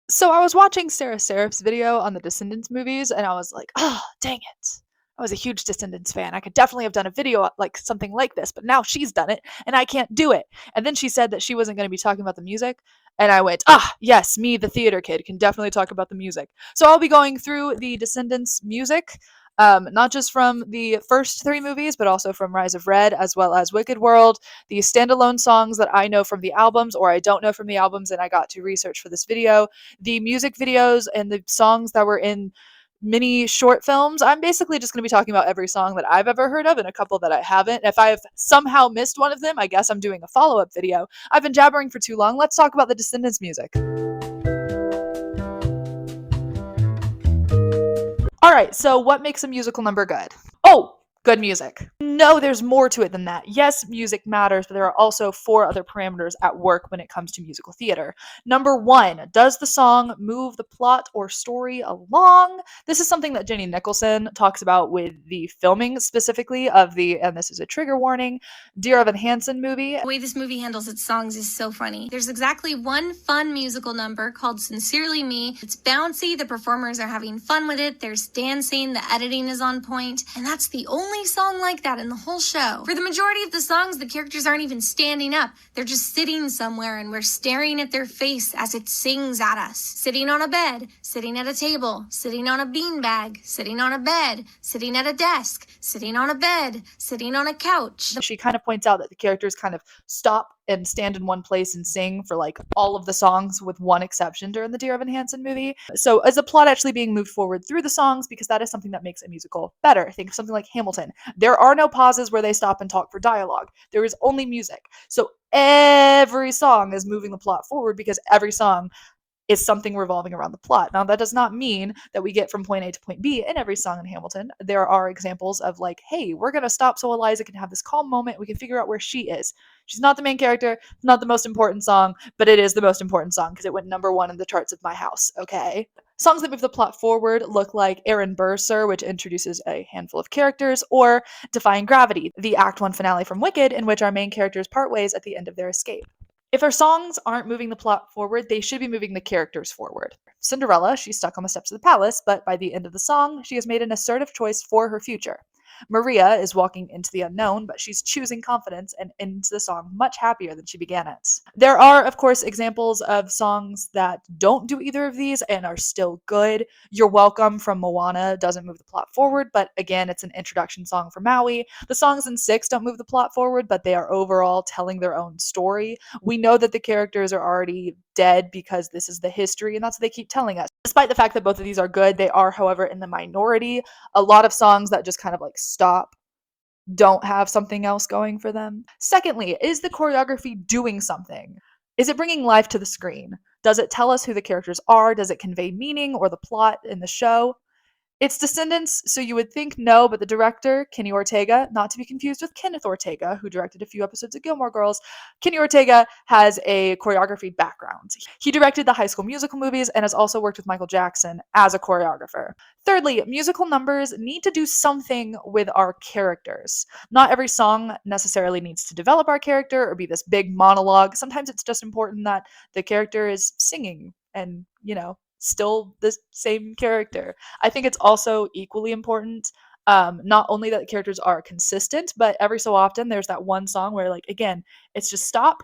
So I was watching Sarah Seraph's video on the Descendants movies, and I was like, "Oh, dang it. I was a huge Descendants fan. I could definitely have done a video like something like this, but now she's done it and I can't do it." And then she said that she wasn't going to be talking about the music, and I went, "Ah, yes, me, the theater kid, can definitely talk about the music." So I'll be going through the Descendants music, not just from the first three movies, but also from Rise of Red as well as Wicked World, the standalone songs that I know from the albums or I don't know from the albums and I got to research for this video, the music videos and the songs that were in mini short films. I'm basically just going to be talking about every song that I've ever heard of and a couple that I haven't. If I've somehow missed one of them, I guess I'm doing a follow up video. I've been jabbering for too long. Let's talk about the Descendants music. All right, so what makes a musical number good? Oh, good music. No, there's more to it than that. Yes, music matters, but there are also four other parameters at work when it comes to musical theater. Number one, does the song move the plot or story along? This is something that Jenny Nicholson talks about with the filming specifically of the, and this is a trigger warning, Dear Evan Hansen movie. The way this movie handles its songs is so funny. There's exactly one fun musical number called Sincerely Me. It's bouncy, the performers are having fun with it, there's dancing, the editing is on point, and that's the only song like that in the whole show. For the majority of the songs, the characters aren't even standing up. They're just sitting somewhere and we're staring at their face as it sings at us. Sitting on a bed, sitting at a table, sitting on a beanbag, sitting on a bed, sitting at a desk, sitting on a bed, sitting on a couch. She kind of points out that the characters kind of stop and stand in one place and sing for like all of the songs with one exception during the Dear Evan Hansen movie. So is the plot actually being moved forward through the songs? Because that is something that makes a musical better. Think of something like Hamilton. There are no pauses where they stop and talk for dialogue. There is only music. So every song is moving the plot forward because every song is something revolving around the plot. Now, that does not mean that we get from point A to point B in every song in Hamilton. There are examples of like, hey, we're going to stop so Eliza can have this calm moment. We can figure out where she is. She's not the main character, not the most important song, but it is the most important song because it went number one in the charts of my house, okay? Songs that move the plot forward look like Aaron Burr, Sir, which introduces a handful of characters, or Defying Gravity, the Act 1 finale from Wicked, in which our main characters part ways at the end of their escape. If our songs aren't moving the plot forward, they should be moving the characters forward. Cinderella, she's stuck on the steps of the palace, but by the end of the song, she has made an assertive choice for her future. Maria is walking into the unknown, but she's choosing confidence and ends the song much happier than she began it. There are, of course, examples of songs that don't do either of these and are still good. You're Welcome from Moana doesn't move the plot forward, but again, it's an introduction song for Maui. The songs in Six don't move the plot forward, but they are overall telling their own story. We know that the characters are already dead because this is the history, and that's what they keep telling us. Despite the fact that both of these are good, they are, however, in the minority. A lot of songs that just kind of like stop don't have something else going for them. Secondly, is the choreography doing something? Is it bringing life to the screen? Does it tell us who the characters are? Does it convey meaning or the plot in the show? It's Descendants, so you would think no, but the director, Kenny Ortega, not to be confused with Kenneth Ortega, who directed a few episodes of Gilmore Girls, Kenny Ortega has a choreography background. He directed the High School Musical movies and has also worked with Michael Jackson as a choreographer. Thirdly, musical numbers need to do something with our characters. Not every song necessarily needs to develop our character or be this big monologue. Sometimes it's just important that the character is singing and, still the same character. I think it's also equally important, not only that the characters are consistent, but every so often there's that one song where, like, again, it's just stop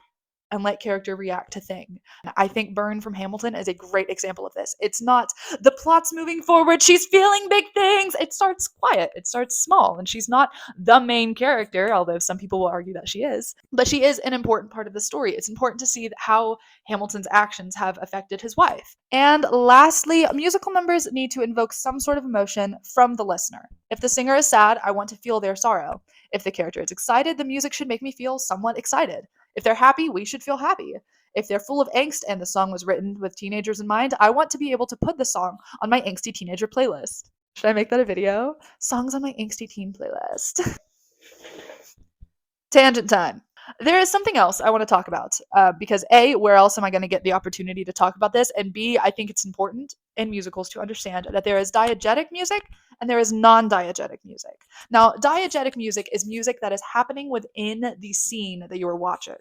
and let character react to thing. I think Burn from Hamilton is a great example of this. It's not the plot's moving forward, she's feeling big things. It starts quiet, it starts small, and she's not the main character, although some people will argue that she is. But she is an important part of the story. It's important to see how Hamilton's actions have affected his wife. And lastly, musical numbers need to invoke some sort of emotion from the listener. If the singer is sad, I want to feel their sorrow. If the character is excited, the music should make me feel somewhat excited. If they're happy, we should feel happy. If they're full of angst and the song was written with teenagers in mind, I want to be able to put the song on my angsty teenager playlist. Should I make that a video? Songs on my angsty teen playlist. Tangent time. There is something else I want to talk about because A, where else am I going to get the opportunity to talk about this? And B, I think it's important in musicals to understand that there is diegetic music and there is non-diegetic music. Now, diegetic music is music that is happening within the scene that you are watching.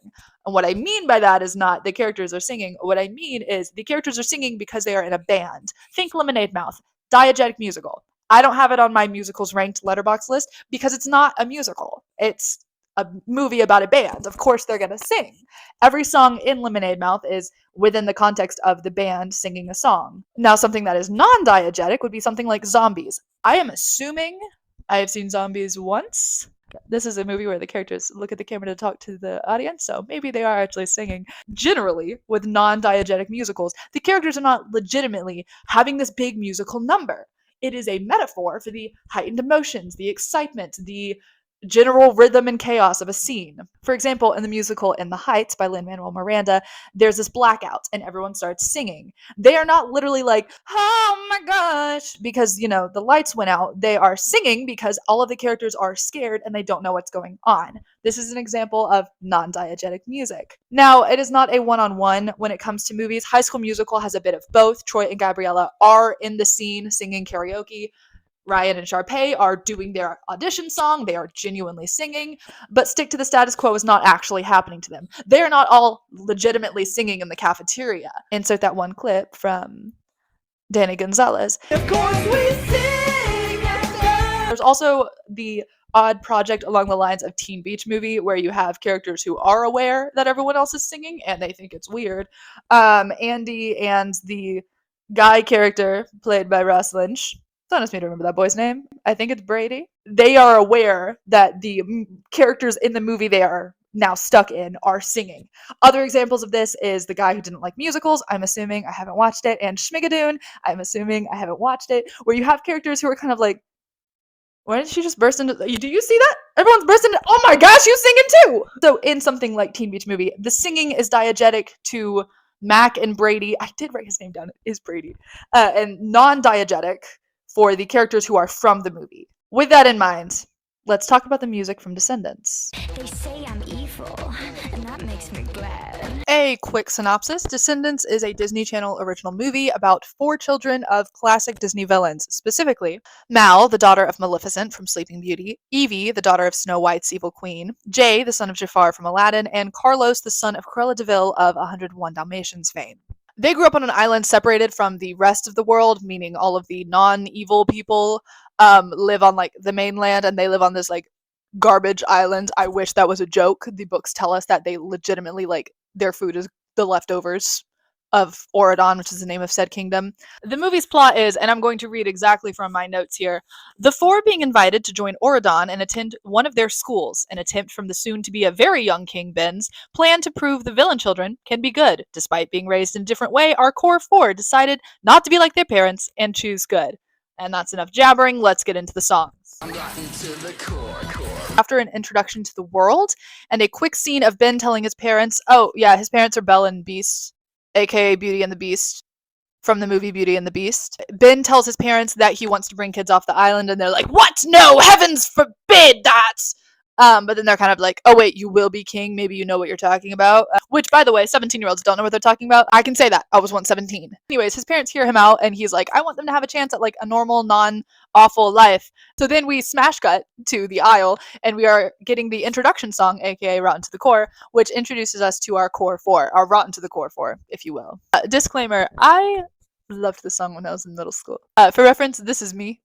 And what I mean by that is not the characters are singing. What I mean is the characters are singing because they are in a band. Think Lemonade Mouth, diegetic musical. I don't have it on my musicals ranked letterbox list because it's not a musical. It's a movie about a band. Of course, they're going to sing. Every song in Lemonade Mouth is within the context of the band singing a song. Now, something that is non diegetic would be something like Zombies. I am assuming I have seen Zombies once. This is a movie where the characters look at the camera to talk to the audience, so maybe they are actually singing. Generally, with non diegetic musicals, the characters are not legitimately having this big musical number. It is a metaphor for the heightened emotions, the excitement, the general rhythm and chaos of a scene. For example, in the musical In the Heights by Lin-Manuel Miranda, there's this blackout and everyone starts singing. They are not literally like, oh my gosh, because, the lights went out. They are singing because all of the characters are scared and they don't know what's going on. This is an example of non-diegetic music. Now, it is not a one-on-one when it comes to movies. High School Musical has a bit of both. Troy and Gabriella are in the scene singing karaoke. Ryan and Sharpay are doing their audition song. They are genuinely singing, but Stick to the Status Quo is not actually happening to them. They are not all legitimately singing in the cafeteria. Insert that one clip from Danny Gonzalez. Of course we sing. There's also the odd project along the lines of Teen Beach Movie where you have characters who are aware that everyone else is singing and they think it's weird. Andy and the guy character played by Ross Lynch, don't ask me to remember that boy's name. I think it's Brady. They are aware that the characters in the movie they are now stuck in are singing. Other examples of this is The Guy Who Didn't Like Musicals. I'm assuming I haven't watched it. And Schmigadoon. I'm assuming I haven't watched it. Where you have characters who are kind of like, why did she just burst into... Do you see that? Everyone's bursting into... Oh my gosh, you singing too! So in something like Teen Beach Movie, the singing is diegetic to Mac and Brady. I did write his name down. It is Brady. And non-diegetic for the characters who are from the movie. With that in mind, let's talk about the music from Descendants. They say I'm evil, and that makes me glad. A quick synopsis. Descendants is a Disney Channel original movie about 4 children of classic Disney villains, specifically Mal, the daughter of Maleficent from Sleeping Beauty, Evie, the daughter of Snow White's evil queen, Jay, the son of Jafar from Aladdin, and Carlos, the son of Cruella de Vil of 101 Dalmatians fame. They grew up on an island separated from the rest of the world, meaning all of the non-evil people live on the mainland, and they live on this garbage island. I wish that was a joke. The books tell us that they legitimately their food is the leftovers of Auradon, which is the name of said kingdom. The movie's plot is, and I'm going to read exactly from my notes here, the 4 being invited to join Auradon and attend one of their schools. An attempt from the soon-to-be a very young King Ben's plan to prove the villain children can be good. Despite being raised in a different way, our core 4 decided not to be like their parents and choose good. And that's enough jabbering, let's get into the songs. After an introduction to the world and a quick scene of Ben telling his parents, oh yeah, his parents are Belle and Beast, aka Beauty and the Beast, from the movie Beauty and the Beast. Ben tells his parents that he wants to bring kids off the island, and they're like, what? No, heavens forbid that! But then they're kind of like, oh wait, you will be king, maybe you know what you're talking about. Which, by the way, 17-year-olds don't know what they're talking about. I can say that. I was once 17. Anyways, his parents hear him out, and he's like, I want them to have a chance at a normal, non-awful life. So then we smash cut to the Isle, and we are getting the introduction song, aka Rotten to the Core, which introduces us to our core 4, our Rotten to the Core 4, if you will. Disclaimer, I loved this song when I was in middle school. For reference, this is me.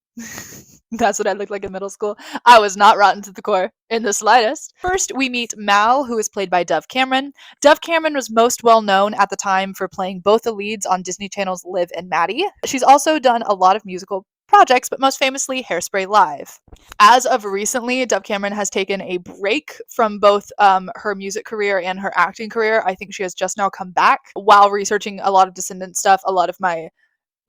That's what I looked like in middle school. I was not rotten to the core in the slightest. First, we meet Mal, who is played by Dove Cameron. Dove Cameron was most well known at the time for playing both the leads on Disney Channel's Liv and Maddie. She's also done a lot of musical projects, but most famously Hairspray Live. As of recently, Dove Cameron has taken a break from both her music career and her acting career. I think she has just now come back. While researching a lot of Descendant stuff, a lot of my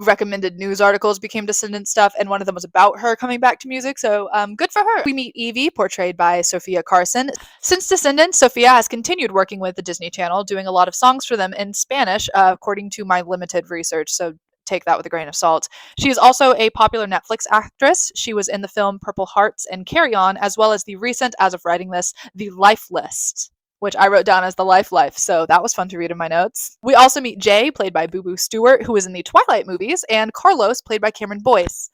recommended news articles became Descendant stuff, and one of them was about her coming back to music, so good for her. We meet Evie, portrayed by Sophia Carson. Since Descendants, Sophia has continued working with the Disney Channel, doing a lot of songs for them in Spanish, according to my limited research, so take that with a grain of salt. She is also a popular Netflix actress. She was in the film Purple Hearts and Carry On, as well as the recent, as of writing this, The Life List. which I wrote down as the life, so that was fun to read in my notes. We also meet Jay, played by Boo Boo Stewart, who was in the Twilight movies, and Carlos, played by Cameron Boyce.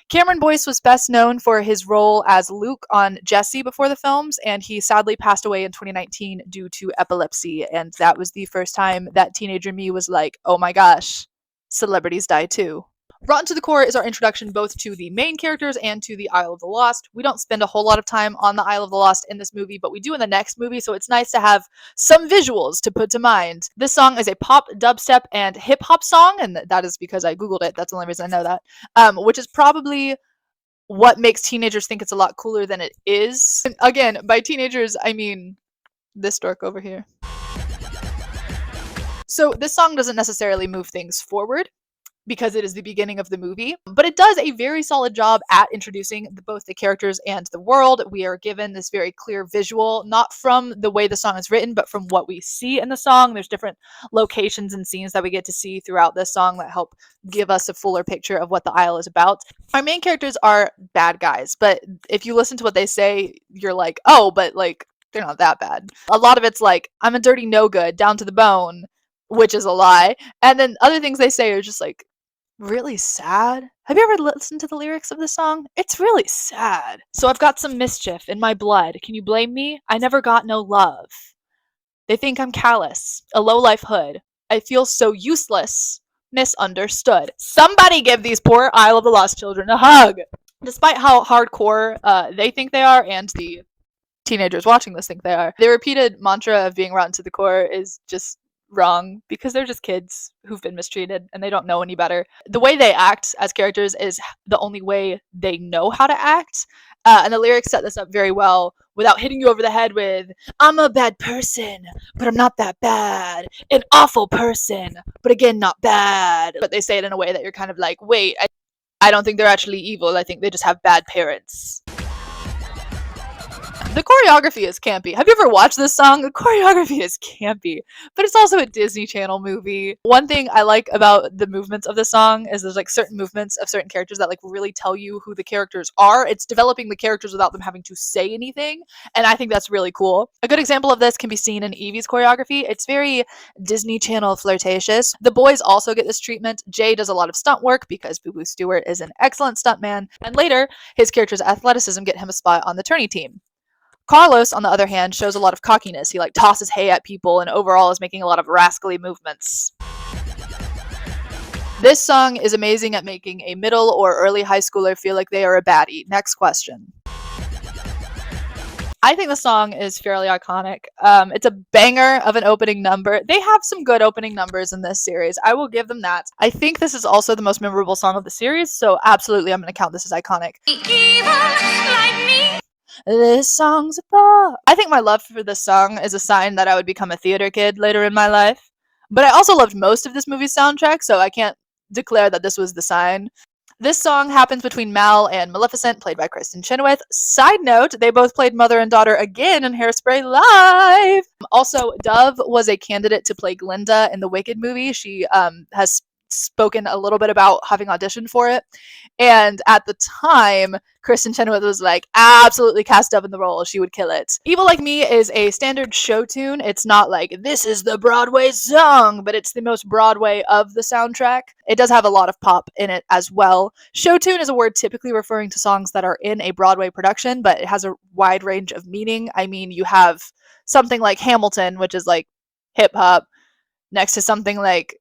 Cameron Boyce was best known for his role as Luke on Jessie before the films, and he sadly passed away in 2019 due to epilepsy, and that was the first time that teenager me was like, oh my gosh, celebrities die too. Rotten to the Core is our introduction both to the main characters and to the Isle of the Lost. We don't spend a whole lot of time on the Isle of the Lost in this movie, but we do in the next movie, so it's nice to have some visuals to put to mind. This song is a pop, dubstep, and hip-hop song, and that is because I googled it. That's the only reason I know that. Which is probably what makes teenagers think it's a lot cooler than it is. And again, by teenagers, I mean this dork over here. So this song doesn't necessarily move things forward, because it is the beginning of the movie, but it does a very solid job at introducing both the characters and the world. We are given this very clear visual, not from the way the song is written, but from what we see in the song. There's different locations and scenes that we get to see throughout this song that help give us a fuller picture of what the Isle is about. Our main characters are bad guys, but if you listen to what they say, you're like, oh, but like, they're not that bad. A lot of it's like, I'm a dirty no good, down to the bone, which is a lie. And then other things they say are just like, really sad. Have you ever listened to the lyrics of this song? It's really sad. So I've got some mischief in my blood. Can you blame me? I never got no love. They think I'm callous, a low-life hood. I feel so useless, misunderstood. Somebody give these poor Isle of the Lost children a hug. Despite how hardcore they think they are, and the teenagers watching this think they are, the repeated mantra of being rotten to the core is just wrong, because they're just kids who've been mistreated and they don't know any better. The way they act as characters is the only way they know how to act, and the lyrics set this up very well without hitting you over the head with, I'm a bad person, but I'm not that bad. An awful person, but again, not bad. But they say it in a way that you're kind of like, wait, I don't think they're actually evil. I think they just have bad parents. The choreography is campy. Have you ever watched this song? The choreography is campy, but it's also a Disney Channel movie. One thing I like about the movements of the song is there's like certain movements of certain characters that like really tell you who the characters are. It's developing the characters without them having to say anything, and I think that's really cool. A good example of this can be seen in Evie's choreography. It's very Disney Channel flirtatious. The boys also get this treatment. Jay does a lot of stunt work because Boo Boo Stewart is an excellent stuntman, and later his character's athleticism get him a spot on the tourney team. Carlos, on the other hand, shows a lot of cockiness. He like tosses hay at people and overall is making a lot of rascally movements. This song is amazing at making a middle or early high schooler feel like they are a baddie. Next question. I think the song is fairly iconic. It's a banger of an opening number. They have some good opening numbers in this series. I will give them that. I think this is also the most memorable song of the series, so absolutely I'm going to count this as iconic. Evil like me. This song's a bop. I think my love for this song is a sign that I would become a theater kid later in my life. But I also loved most of this movie's soundtrack, so I can't declare that this was the sign. This song happens between Mal and Maleficent, played by Kristen Chenoweth. Side note, they both played mother and daughter again in Hairspray Live. Also, Dove was a candidate to play Glinda in the Wicked movie. She has spoken a little bit about having auditioned for it, and at the time Kristen Chenoweth was like, absolutely cast Dove in the role, she would kill it. Evil Like Me is a standard show tune. It's not like this is the Broadway song, but it's the most Broadway of the soundtrack. It does have a lot of pop in it as well. Show tune is a word typically referring to songs that are in a Broadway production, but it has a wide range of meaning. I mean, you have something like Hamilton, which is like hip hop, next to something like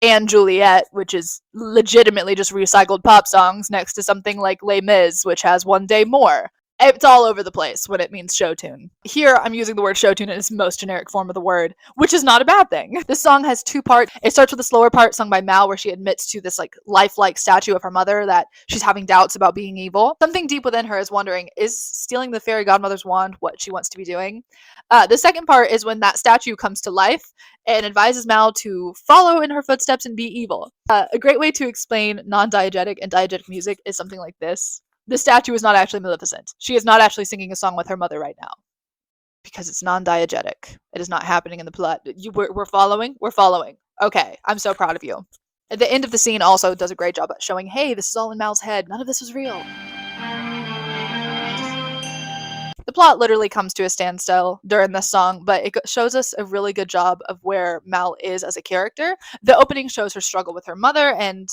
and Juliet, which is legitimately just recycled pop songs, next to something like Les Mis, which has One Day More. It's all over the place when it means show tune. Here, I'm using the word show tune in its most generic form of the word, which is not a bad thing. This song has two parts. It starts with a slower part sung by Mal, where she admits to this like lifelike statue of her mother that she's having doubts about being evil. Something deep within her is wondering, is stealing the fairy godmother's wand what she wants to be doing? The second part is when that statue comes to life and advises Mal to follow in her footsteps and be evil. A great way to explain non-diegetic and diegetic music is something like this. The statue is not actually Maleficent. She is not actually singing a song with her mother right now, because it's non-diegetic. It is not happening in the plot. We're following? We're following. Okay, I'm so proud of you. At the end of the scene also does a great job at showing, hey, this is all in Mal's head. None of this was real. The plot literally comes to a standstill during this song, but it shows us a really good job of where Mal is as a character. The opening shows her struggle with her mother and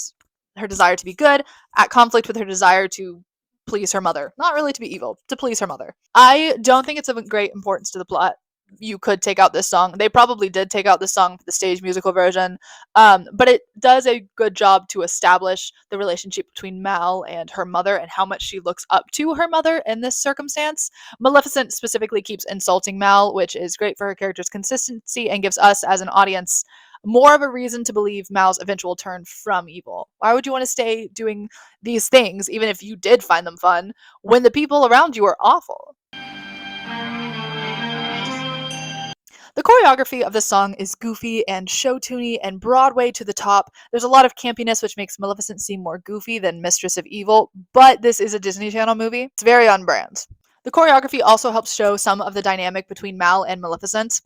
her desire to be good, at conflict with her desire to please her mother. Not really to be evil, to please her mother. I don't think it's of great importance to the plot. You could take out this song. They probably did take out this song for the stage musical version, but it does a good job to establish the relationship between Mal and her mother and how much she looks up to her mother in this circumstance. Maleficent specifically keeps insulting Mal, which is great for her character's consistency and gives us as an audience more of a reason to believe Mal's eventual turn from evil. Why would you want to stay doing these things, even if you did find them fun, when the people around you are awful? The choreography of the song is goofy and show-tuney and Broadway to the top. There's a lot of campiness, which makes Maleficent seem more goofy than Mistress of Evil, but this is a Disney Channel movie. It's very on brand. The choreography also helps show some of the dynamic between Mal and Maleficent.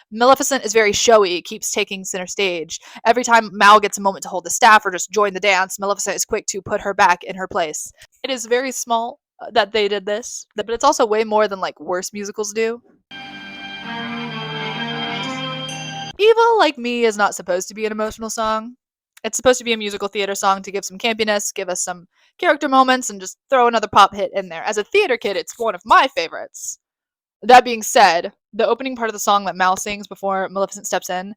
Maleficent is very showy, keeps taking center stage. Every time Mal gets a moment to hold the staff or just join the dance, Maleficent is quick to put her back in her place. It is very small that they did this, but it's also way more than like worse musicals do. Evil Like Me is not supposed to be an emotional song. It's supposed to be a musical theater song to give some campiness, give us some character moments, and just throw another pop hit in there. As a theater kid, it's one of my favorites. That being said, the opening part of the song that Mal sings before Maleficent steps in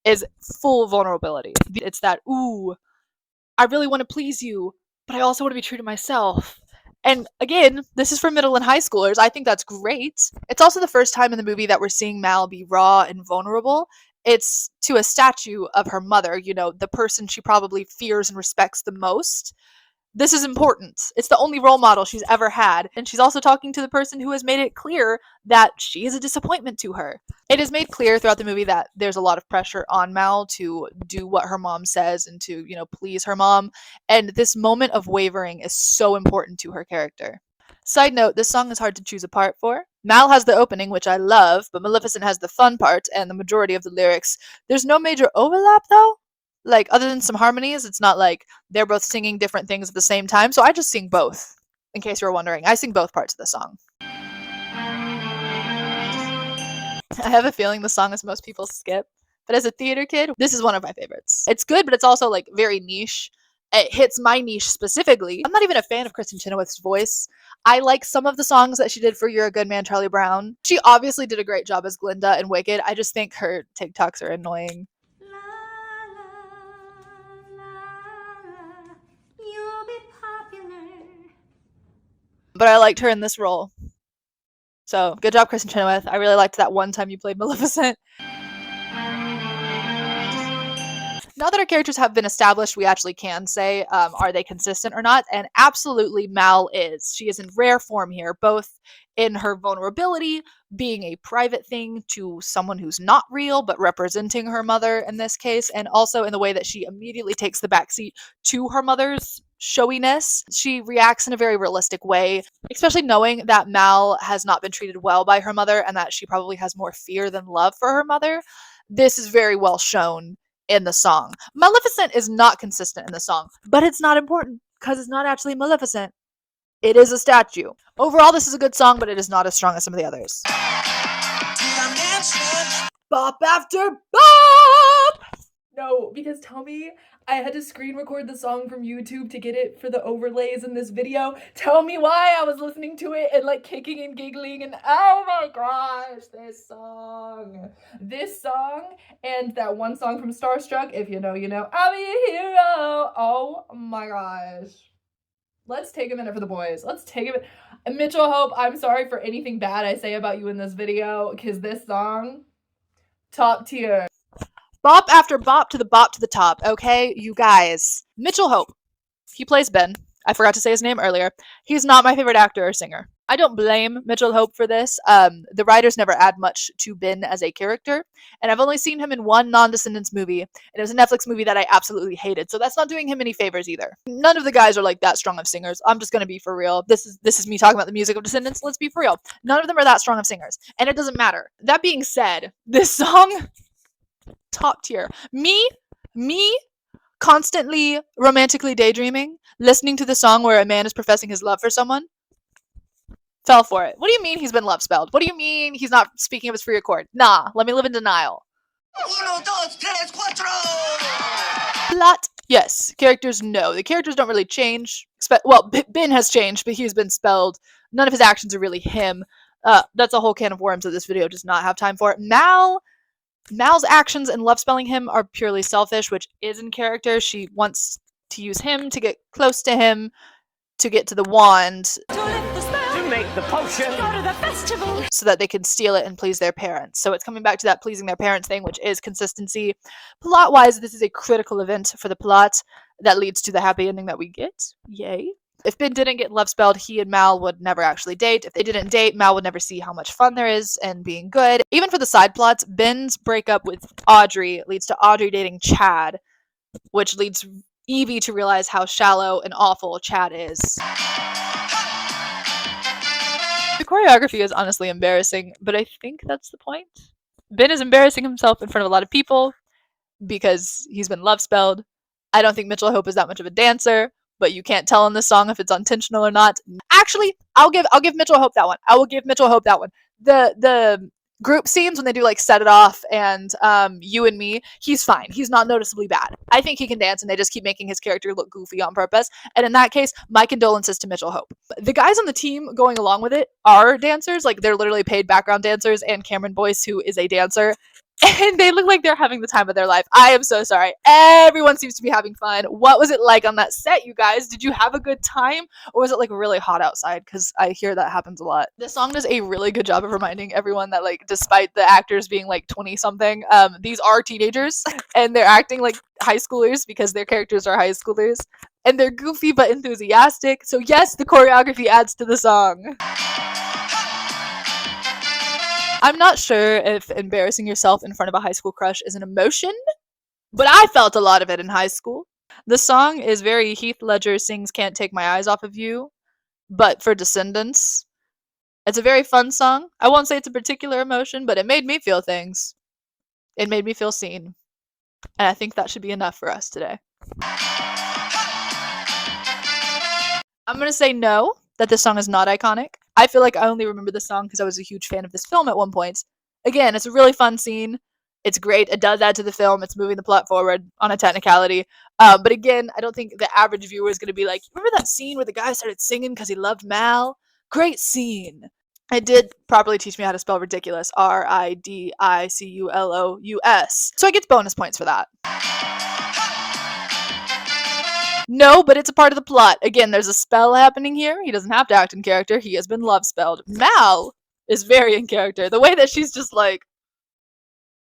is full vulnerability. It's that, ooh, I really want to please you, but I also want to be true to myself. And again, this is for middle and high schoolers. I think that's great. It's also the first time in the movie that we're seeing Mal be raw and vulnerable. It's to a statue of her mother, you know, the person she probably fears and respects the most. This is important. It's the only role model she's ever had, and she's also talking to the person who has made it clear that she is a disappointment to her. It is made clear throughout the movie that there's a lot of pressure on Mal to do what her mom says and to, you know, please her mom, and this moment of wavering is so important to her character. Side note, this song is hard to choose a part for. Mal has the opening, which I love, but Maleficent has the fun part and the majority of the lyrics. There's no major overlap, though. Like, other than some harmonies, it's not like they're both singing different things at the same time, so I just sing both, in case you were wondering. I sing both parts of the song. I have a feeling the song is most people skip, but as a theater kid, this is one of my favorites. It's good, but it's also, like, very niche. It hits my niche specifically. I'm not even a fan of Kristen Chenoweth's voice. I like some of the songs that she did for You're a Good Man, Charlie Brown. She obviously did a great job as Glinda in Wicked. I just think her TikToks are annoying. But I liked her in this role. So, good job, Kristen Chenoweth. I really liked that one time you played Maleficent. Now that our characters have been established, we actually can say, are they consistent or not? And absolutely, Mal is. She is in rare form here, both in her vulnerability, being a private thing to someone who's not real, but representing her mother in this case, and also in the way that she immediately takes the backseat to her mother's showiness. She reacts in a very realistic way, especially knowing that Mal has not been treated well by her mother and that she probably has more fear than love for her mother. This is very well shown in the song. Maleficent is not consistent in the song, but it's not important because it's not actually Maleficent. It is a statue. Overall, this is a good song, but it is not as strong as some of the others. Bop after bop! No, because tell me I had to screen record the song from YouTube to get it for the overlays in this video. Tell me why I was listening to it and like kicking and giggling and oh my gosh, this song and that one song from Starstruck, if you know, you know, I'll be a hero. Oh my gosh. Let's take a minute for the boys. Let's take a minute. Mitchell Hope, I'm sorry for anything bad I say about you in this video, because this song, top tier. Bop after bop to the top, okay, you guys. Mitchell Hope, he plays Ben. I forgot to say his name earlier. He's not my favorite actor or singer. I don't blame Mitchell Hope for this. The writers never add much to Ben as a character, and I've only seen him in one non-Descendants movie, and it was a Netflix movie that I absolutely hated, so that's not doing him any favors either. None of the guys are like that strong of singers. I'm just gonna be for real. This is me talking about the music of Descendants. Let's be for real. None of them are that strong of singers, and it doesn't matter. That being said, this song, top tier. Me constantly romantically daydreaming, listening to the song where a man is professing his love for someone. Fell for it. What do you mean he's been love spelled? What do you mean he's not speaking of his free accord? Nah, let me live in denial. Uno, dos, tres, cuatro! Plot. Yes. Characters, no. The characters don't really change. Well, Ben has changed, but he's been spelled. None of his actions are really him. That's a whole can of worms that this video does not have time for. Mal's actions and love spelling him are purely selfish, which is in character. She wants to use him to get close to him, to get to the wand, To make the potion! Go to the festival. so that they can steal it and please their parents. So it's coming back to that pleasing their parents thing, which is consistency. Plot-wise, this is a critical event for the plot that leads to the happy ending that we get. Yay. If Ben didn't get love spelled, he and Mal would never actually date. If they didn't date, Mal would never see how much fun there is in being good. Even for the side plots, Ben's breakup with Audrey leads to Audrey dating Chad, which leads Evie to realize how shallow and awful Chad is. The choreography is honestly embarrassing, but I think that's the point. Ben is embarrassing himself in front of a lot of people because he's been love spelled. I don't think Mitchell Hope is that much of a dancer, but you can't tell in this song if it's intentional or not. Actually, I'll give Mitchell Hope that one. I will give Mitchell Hope that one. The group scenes when they do like Set It Off and You and Me, he's fine. He's not noticeably bad. I think he can dance, and they just keep making his character look goofy on purpose. And in that case, my condolences to Mitchell Hope. The guys on the team going along with it are dancers. Like, they're literally paid background dancers, and Cameron Boyce, who is a dancer, and they look like they're having the time of their life. I am so sorry. Everyone seems to be having fun. What was it like on that set, you guys? Did you have a good time? Or was it like really hot outside? Because I hear that happens a lot. This song does a really good job of reminding everyone that, like, despite the actors being like 20 something, these are teenagers and they're acting like high schoolers because their characters are high schoolers. And they're goofy but enthusiastic. So yes, the choreography adds to the song. I'm not sure if embarrassing yourself in front of a high school crush is an emotion, but I felt a lot of it in high school. The song is very Heath Ledger sings Can't Take My Eyes Off of You, but for Descendants. It's a very fun song. I won't say it's a particular emotion, but it made me feel things. It made me feel seen. And I think that should be enough for us today. I'm going to say no, that this song is not iconic. I feel like I only remember this song because I was a huge fan of this film at one point. Again, it's a really fun scene. It's great. It does add to the film. It's moving the plot forward on a technicality. But again, I don't think the average viewer is going to be like, remember that scene where the guy started singing because he loved Mal? Great scene. It did properly teach me how to spell ridiculous. R-I-D-I-C-U-L-O-U-S. So I get bonus points for that. No, but it's a part of the plot. Again, there's a spell happening here. He doesn't have to act in character. He has been love spelled. Mal is very in character. The way that she's just like,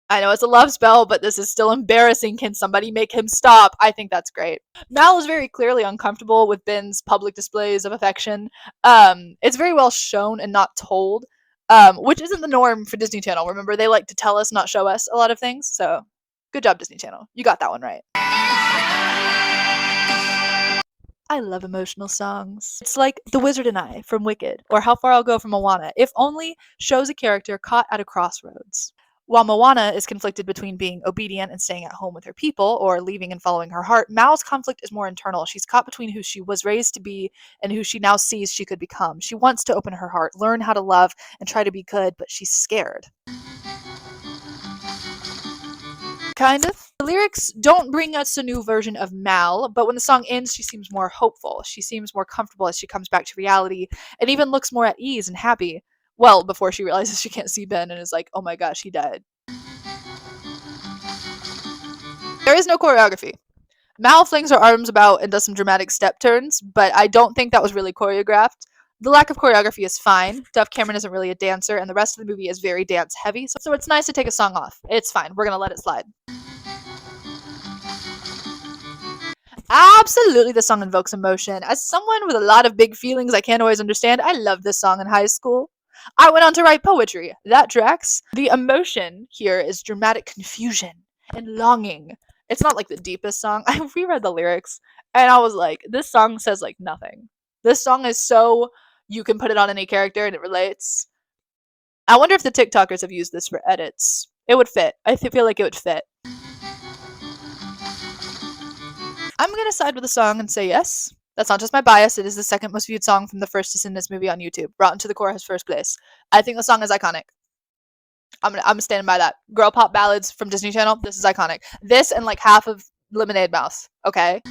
I know it's a love spell, but this is still embarrassing. Can somebody make him stop? I think that's great. Mal is very clearly uncomfortable with Ben's public displays of affection. It's very well shown and not told, which isn't the norm for Disney Channel. Remember, they like to tell us, not show us a lot of things. So good job, Disney Channel. You got that one right. I love emotional songs. It's like The Wizard and I from Wicked, or How Far I'll Go from Moana. If only shows a character caught at a crossroads. While Moana is conflicted between being obedient and staying at home with her people, or leaving and following her heart, Mal's conflict is more internal. She's caught between who she was raised to be and who she now sees she could become. She wants to open her heart, learn how to love, and try to be good, but she's scared. Kind of. The lyrics don't bring us a new version of Mal, but when the song ends, she seems more hopeful. She seems more comfortable as she comes back to reality, and even looks more at ease and happy. Well, before she realizes she can't see Ben and is like, oh my gosh, he died. There is no choreography. Mal flings her arms about and does some dramatic step turns, but I don't think that was really choreographed. The lack of choreography is fine. Duff Cameron isn't really a dancer, and the rest of the movie is very dance heavy, so it's nice to take a song off. It's fine. We're gonna let it slide. Absolutely, this song invokes emotion. As someone with a lot of big feelings I can't always understand, I loved this song in high school. I went on to write poetry. That tracks. The emotion here is dramatic confusion and longing. It's not like the deepest song. I reread the lyrics, and I was like, this song says like nothing. This song is so, you can put it on any character and it relates. I wonder if the TikTokers have used this for edits. It would fit. I feel like it would fit. I'm gonna side with the song and say yes. That's not just my bias, it is the second most viewed song from the first Descendants movie on YouTube. Rotten to the Core has first place. I think the song is iconic. I'm standing by that. Girl pop ballads from Disney Channel, this is iconic. This and like half of Lemonade Mouth, okay?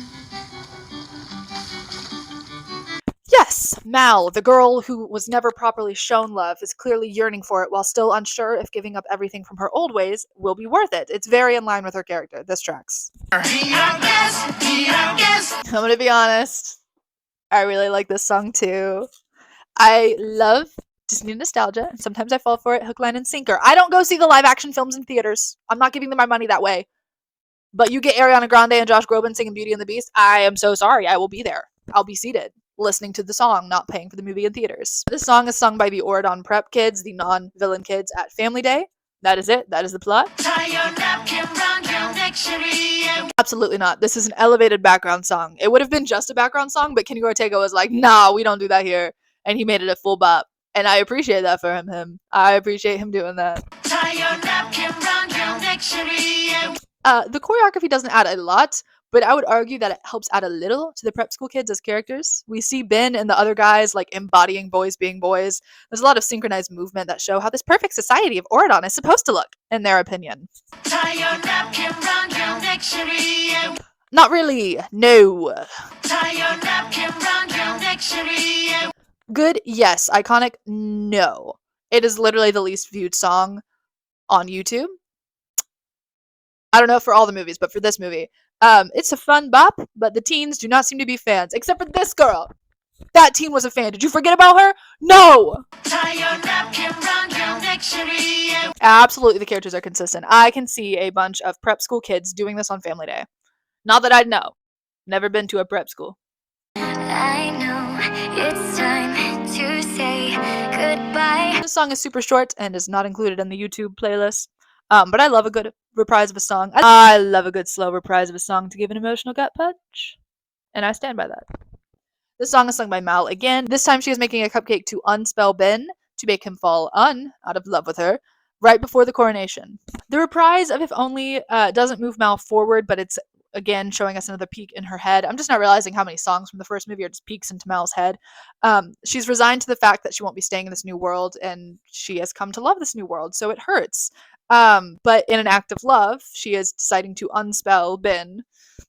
Yes, Mal, the girl who was never properly shown love, is clearly yearning for it while still unsure if giving up everything from her old ways will be worth it. It's very in line with her character. This tracks. I'm gonna be honest. I really like this song too. I love Disney nostalgia, and sometimes I fall for it hook, line, and sinker. I don't go see the live action films in theaters. I'm not giving them my money that way. But you get Ariana Grande and Josh Groban singing Beauty and the Beast, I am so sorry. I will be there. I'll be seated, listening to the song, not paying for the movie in theaters. This song is sung by the Oridon Prep kids, the non-villain kids at Family Day. That is it. That is the plot. Absolutely not. This is an elevated background song. It would have been just a background song, but Kenny Ortega was like, nah, we don't do that here. And he made it a full bop. And I appreciate that for him. I appreciate him doing that. The choreography doesn't add a lot, but I would argue that it helps add a little to the prep school kids as characters. We see Ben and the other guys like embodying boys being boys. There's a lot of synchronized movement that show how this perfect society of Oridon is supposed to look, in their opinion. Not really, no. Good, yes. Iconic, no. It is literally the least viewed song on YouTube. I don't know for all the movies, but for this movie. It's a fun bop, but the teens do not seem to be fans, except for this girl. That teen was a fan. Did you forget about her? No! Absolutely, the characters are consistent. I can see a bunch of prep school kids doing this on Family Day. Not that I'd know. Never been to a prep school. I know it's time to say goodbye. This song is super short and is not included in the YouTube playlist. But I love a good reprise of a song. I love a good slow reprise of a song to give an emotional gut punch. And I stand by that. This song is sung by Mal again. This time she is making a cupcake to unspell Ben to make him fall out of love with her right before the coronation. The reprise of If Only doesn't move Mal forward, but it's again showing us another peek in her head. I'm just not realizing how many songs from the first movie are just peeks into Mal's head. She's resigned to the fact that she won't be staying in this new world, and she has come to love this new world, so it hurts. But in an act of love, she is deciding to unspell Ben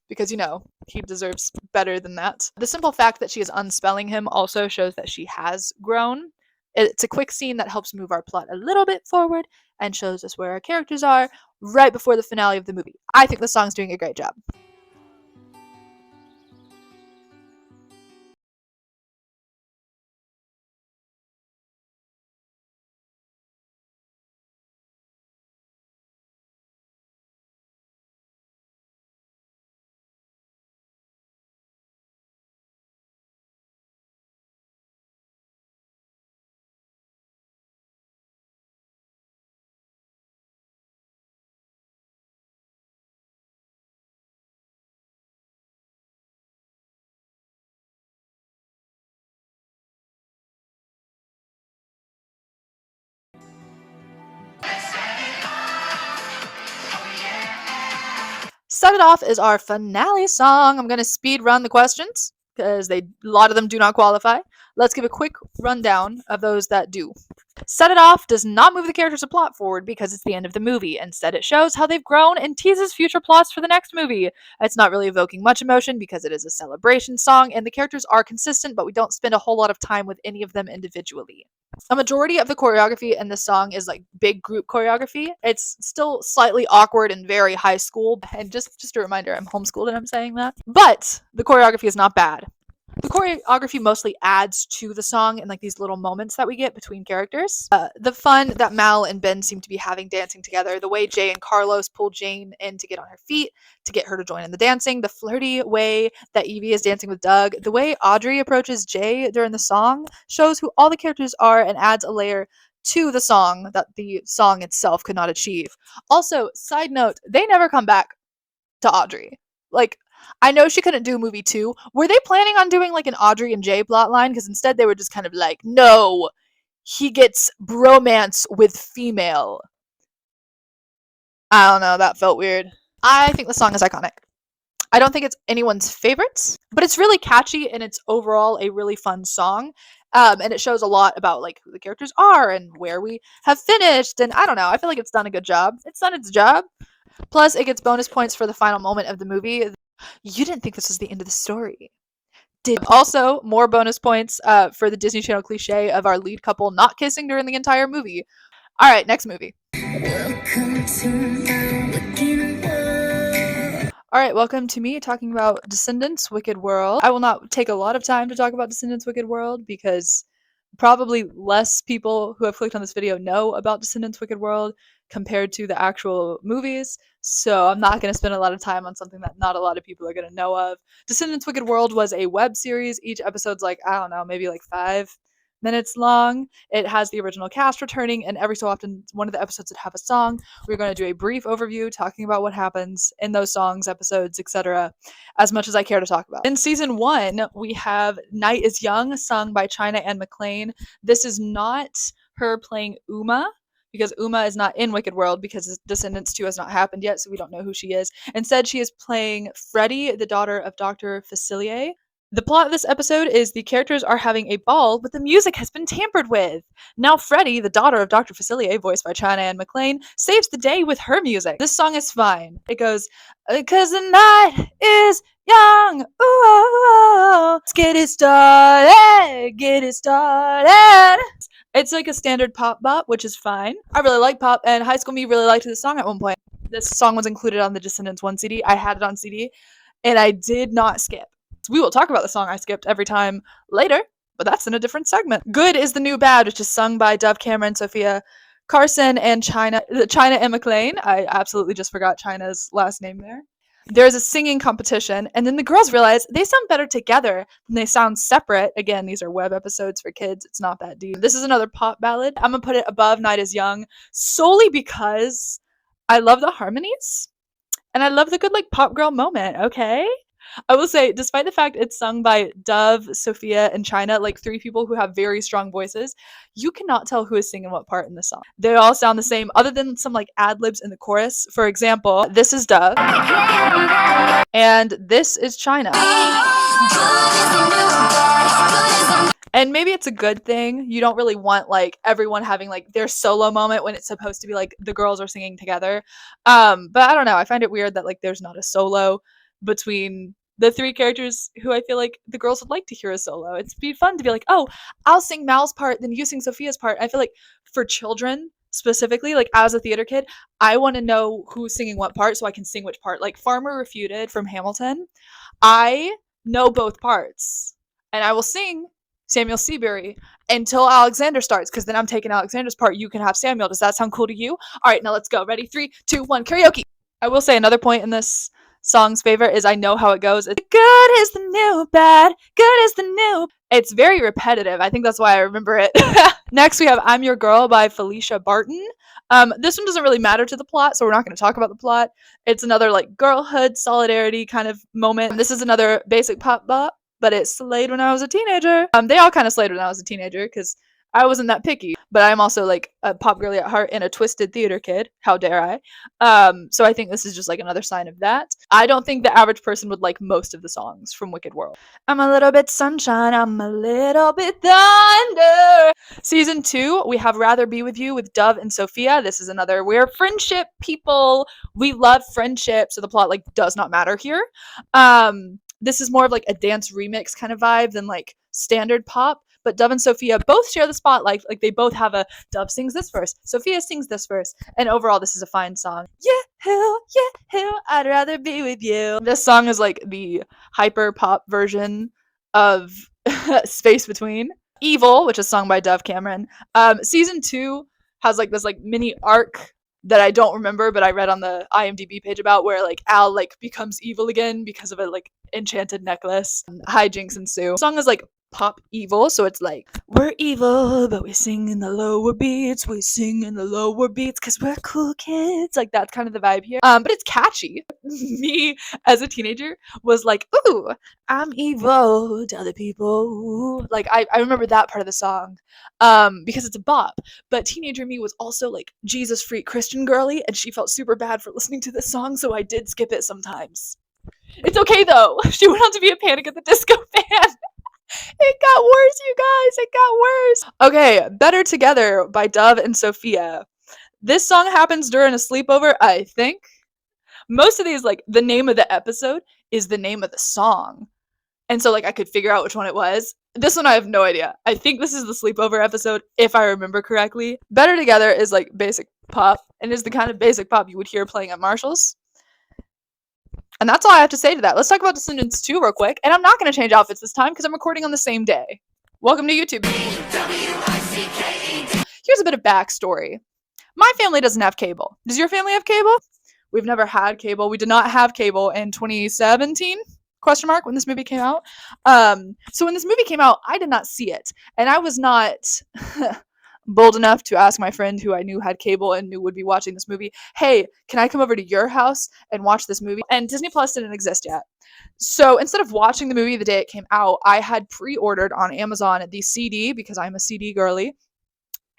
because, you know, he deserves better than that. The simple fact that she is unspelling him also shows that she has grown. It's a quick scene that helps move our plot a little bit forward and shows us where our characters are right before the finale of the movie. I think the song's doing a great job. Set It Off is our finale song. I'm going to speed run the questions because a lot of them do not qualify. Let's give a quick rundown of those that do. Set It Off does not move the characters or plot forward because it's the end of the movie. Instead, it shows how they've grown and teases future plots for the next movie. It's not really evoking much emotion because it is a celebration song, and the characters are consistent, but we don't spend a whole lot of time with any of them individually. A majority of the choreography in this song is like big group choreography. It's still slightly awkward and very high school. And just a reminder, I'm homeschooled and I'm saying that. But the choreography is not bad. The choreography mostly adds to the song in like these little moments that we get between characters. The fun that Mal and Ben seem to be having dancing together, the way Jay and Carlos pull Jane in to get on her feet, to get her to join in the dancing, the flirty way that Evie is dancing with Doug, the way Audrey approaches Jay during the song shows who all the characters are and adds a layer to the song that the song itself could not achieve. Also, side note, they never come back to Audrey. Like, I know she couldn't do movie 2. Were they planning on doing like an Audrey and Jay plotline? Because instead they were just kind of like, no, he gets bromance with female. I don't know, that felt weird. I think the song is iconic. I don't think it's anyone's favorite, but it's really catchy and it's overall a really fun song. And it shows a lot about like who the characters are and where we have finished. And I don't know, I feel like it's done a good job. It's done its job. Plus, it gets bonus points for the final moment of the movie. You didn't think this was the end of the story. Did also more bonus points for the Disney Channel cliche of our lead couple not kissing during the entire movie. All right, next movie. All right, welcome to me talking about Descendants, Wicked World. I will not take a lot of time to talk about Descendants, Wicked World because probably less people who have clicked on this video know about Descendants, Wicked World compared to the actual movies. So I'm not going to spend a lot of time on something that not a lot of people are going to know of. Descendants, Wicked World was a web series. Each episode's like, I don't know, maybe like 5 minutes long. It has the original cast returning, and every so often one of the episodes would have a song. We're going to do a brief overview talking about what happens in those songs, episodes, etc., as much as I care to talk about. In season 1, we have Night is Young, sung by China Anne McClain. This is not her playing Uma, because Uma is not in Wicked World because Descendants 2 has not happened yet, so we don't know who she is. Instead, she is playing Freddie, the daughter of Dr. Facilier. The plot of this episode is the characters are having a ball, but the music has been tampered with. Now Freddie, the daughter of Dr. Facilier, voiced by China Anne McClain, saves the day with her music. This song is fine. It goes, "'Cause the night is young, ooh, let's get it started, get it started." It's like a standard pop bop, which is fine. I really like pop, and High School Me really liked this song at one point. This song was included on the Descendants 1 CD. I had it on CD, and I did not skip. We will talk about the song I skipped every time later, but that's in a different segment. Good is the New Bad, which is sung by Dove Cameron, Sophia Carson, and China Anne McClain. I absolutely just forgot China's last name there. There's a singing competition, and then the girls realize they sound better together than they sound separate. Again, these are web episodes for kids. It's not that deep. This is another pop ballad. I'm gonna put it above Night is Young solely because I love the harmonies and I love the good like pop girl moment, okay? I will say, despite the fact it's sung by Dove, Sophia, and China, like 3 people who have very strong voices, you cannot tell who is singing what part in the song. They all sound the same, other than some like ad-libs in the chorus. For example, this is Dove, and this is China. And maybe it's a good thing. You don't really want like everyone having like their solo moment when it's supposed to be like the girls are singing together. But I don't know. I find it weird that like there's not a solo between the 3 characters who I feel like the girls would like to hear a solo. It'd be fun to be like, oh, I'll sing Mal's part, then you sing Sophia's part. I feel like for children specifically, like as a theater kid, I want to know who's singing what part so I can sing which part. Like Farmer Refuted from Hamilton, I know both parts, and I will sing Samuel Seabury until Alexander starts, because then I'm taking Alexander's part. You can have Samuel. Does that sound cool to you? All right, now let's go. Ready? 3, 2, 1, karaoke. I will say another point in this song's favor is I know how it goes. It's good is the new bad, good is the new. It's very repetitive. I think that's why I remember it. Next, we have I'm Your Girl by Felicia Barton. This one doesn't really matter to the plot, so we're not going to talk about the plot. It's another like girlhood solidarity kind of moment. This is another basic pop bop, but it slayed when I was a teenager. They all kind of slayed when I was a teenager because I wasn't that picky, but I'm also like a pop girly at heart and a twisted theater kid. How dare I? So I think this is just like another sign of that. I don't think the average person would like most of the songs from Wicked World. I'm a little bit sunshine, I'm a little bit thunder. Season 2, we have Rather Be With You with Dove and Sophia. This is another, we're friendship people. We love friendship, so the plot like does not matter here. This is more of like a dance remix kind of vibe than like standard pop. But Dove and Sophia both share the spotlight. Like they both have a Dove sings this verse, Sophia sings this verse, and overall this is a fine song. Yeah, I'd rather be with you. This song is like the hyper pop version of Space Between. Evil, which is sung by Dove Cameron. Season 2 has like this like mini arc that I don't remember, but I read on the IMDb page about where like Al like becomes evil again because of a like enchanted necklace. Hijinks ensue. The song is like pop evil, so it's like we're evil but we sing in the lower beats, because we're cool kids. Like that's kind of the vibe here. But it's catchy. Me as a teenager was like, ooh, I'm evil to other people. Ooh. Like I remember that part of the song because it's a bop. But teenager me was also like Jesus freak Christian girly, and she felt super bad for listening to this song, so I did skip it sometimes. It's okay though. She went on to be a Panic at the Disco fan. It got worse, you guys. It got worse. Okay, Better Together by Dove and Sophia. This song happens during a sleepover, I think. Most of these, like, the name of the episode is the name of the song. And so, like, I could figure out which one it was. This one, I have no idea. I think this is the sleepover episode, if I remember correctly. Better Together is, like, basic pop, and is the kind of basic pop you would hear playing at Marshall's. And that's all I have to say to that. Let's talk about Descendants 2 real quick. And I'm not going to change outfits this time because I'm recording on the same day. Welcome to YouTube. Here's a bit of backstory. My family doesn't have cable. Does your family have cable? We've never had cable. We did not have cable in 2017? Question mark, when this movie came out. So when this movie came out, I did not see it. And I was not bold enough to ask my friend who I knew had cable and knew would be watching this movie, hey, can I come over to your house and watch this movie? And Disney Plus didn't exist yet. So instead of watching the movie the day it came out, I had pre-ordered on Amazon the CD, because I'm a CD girly,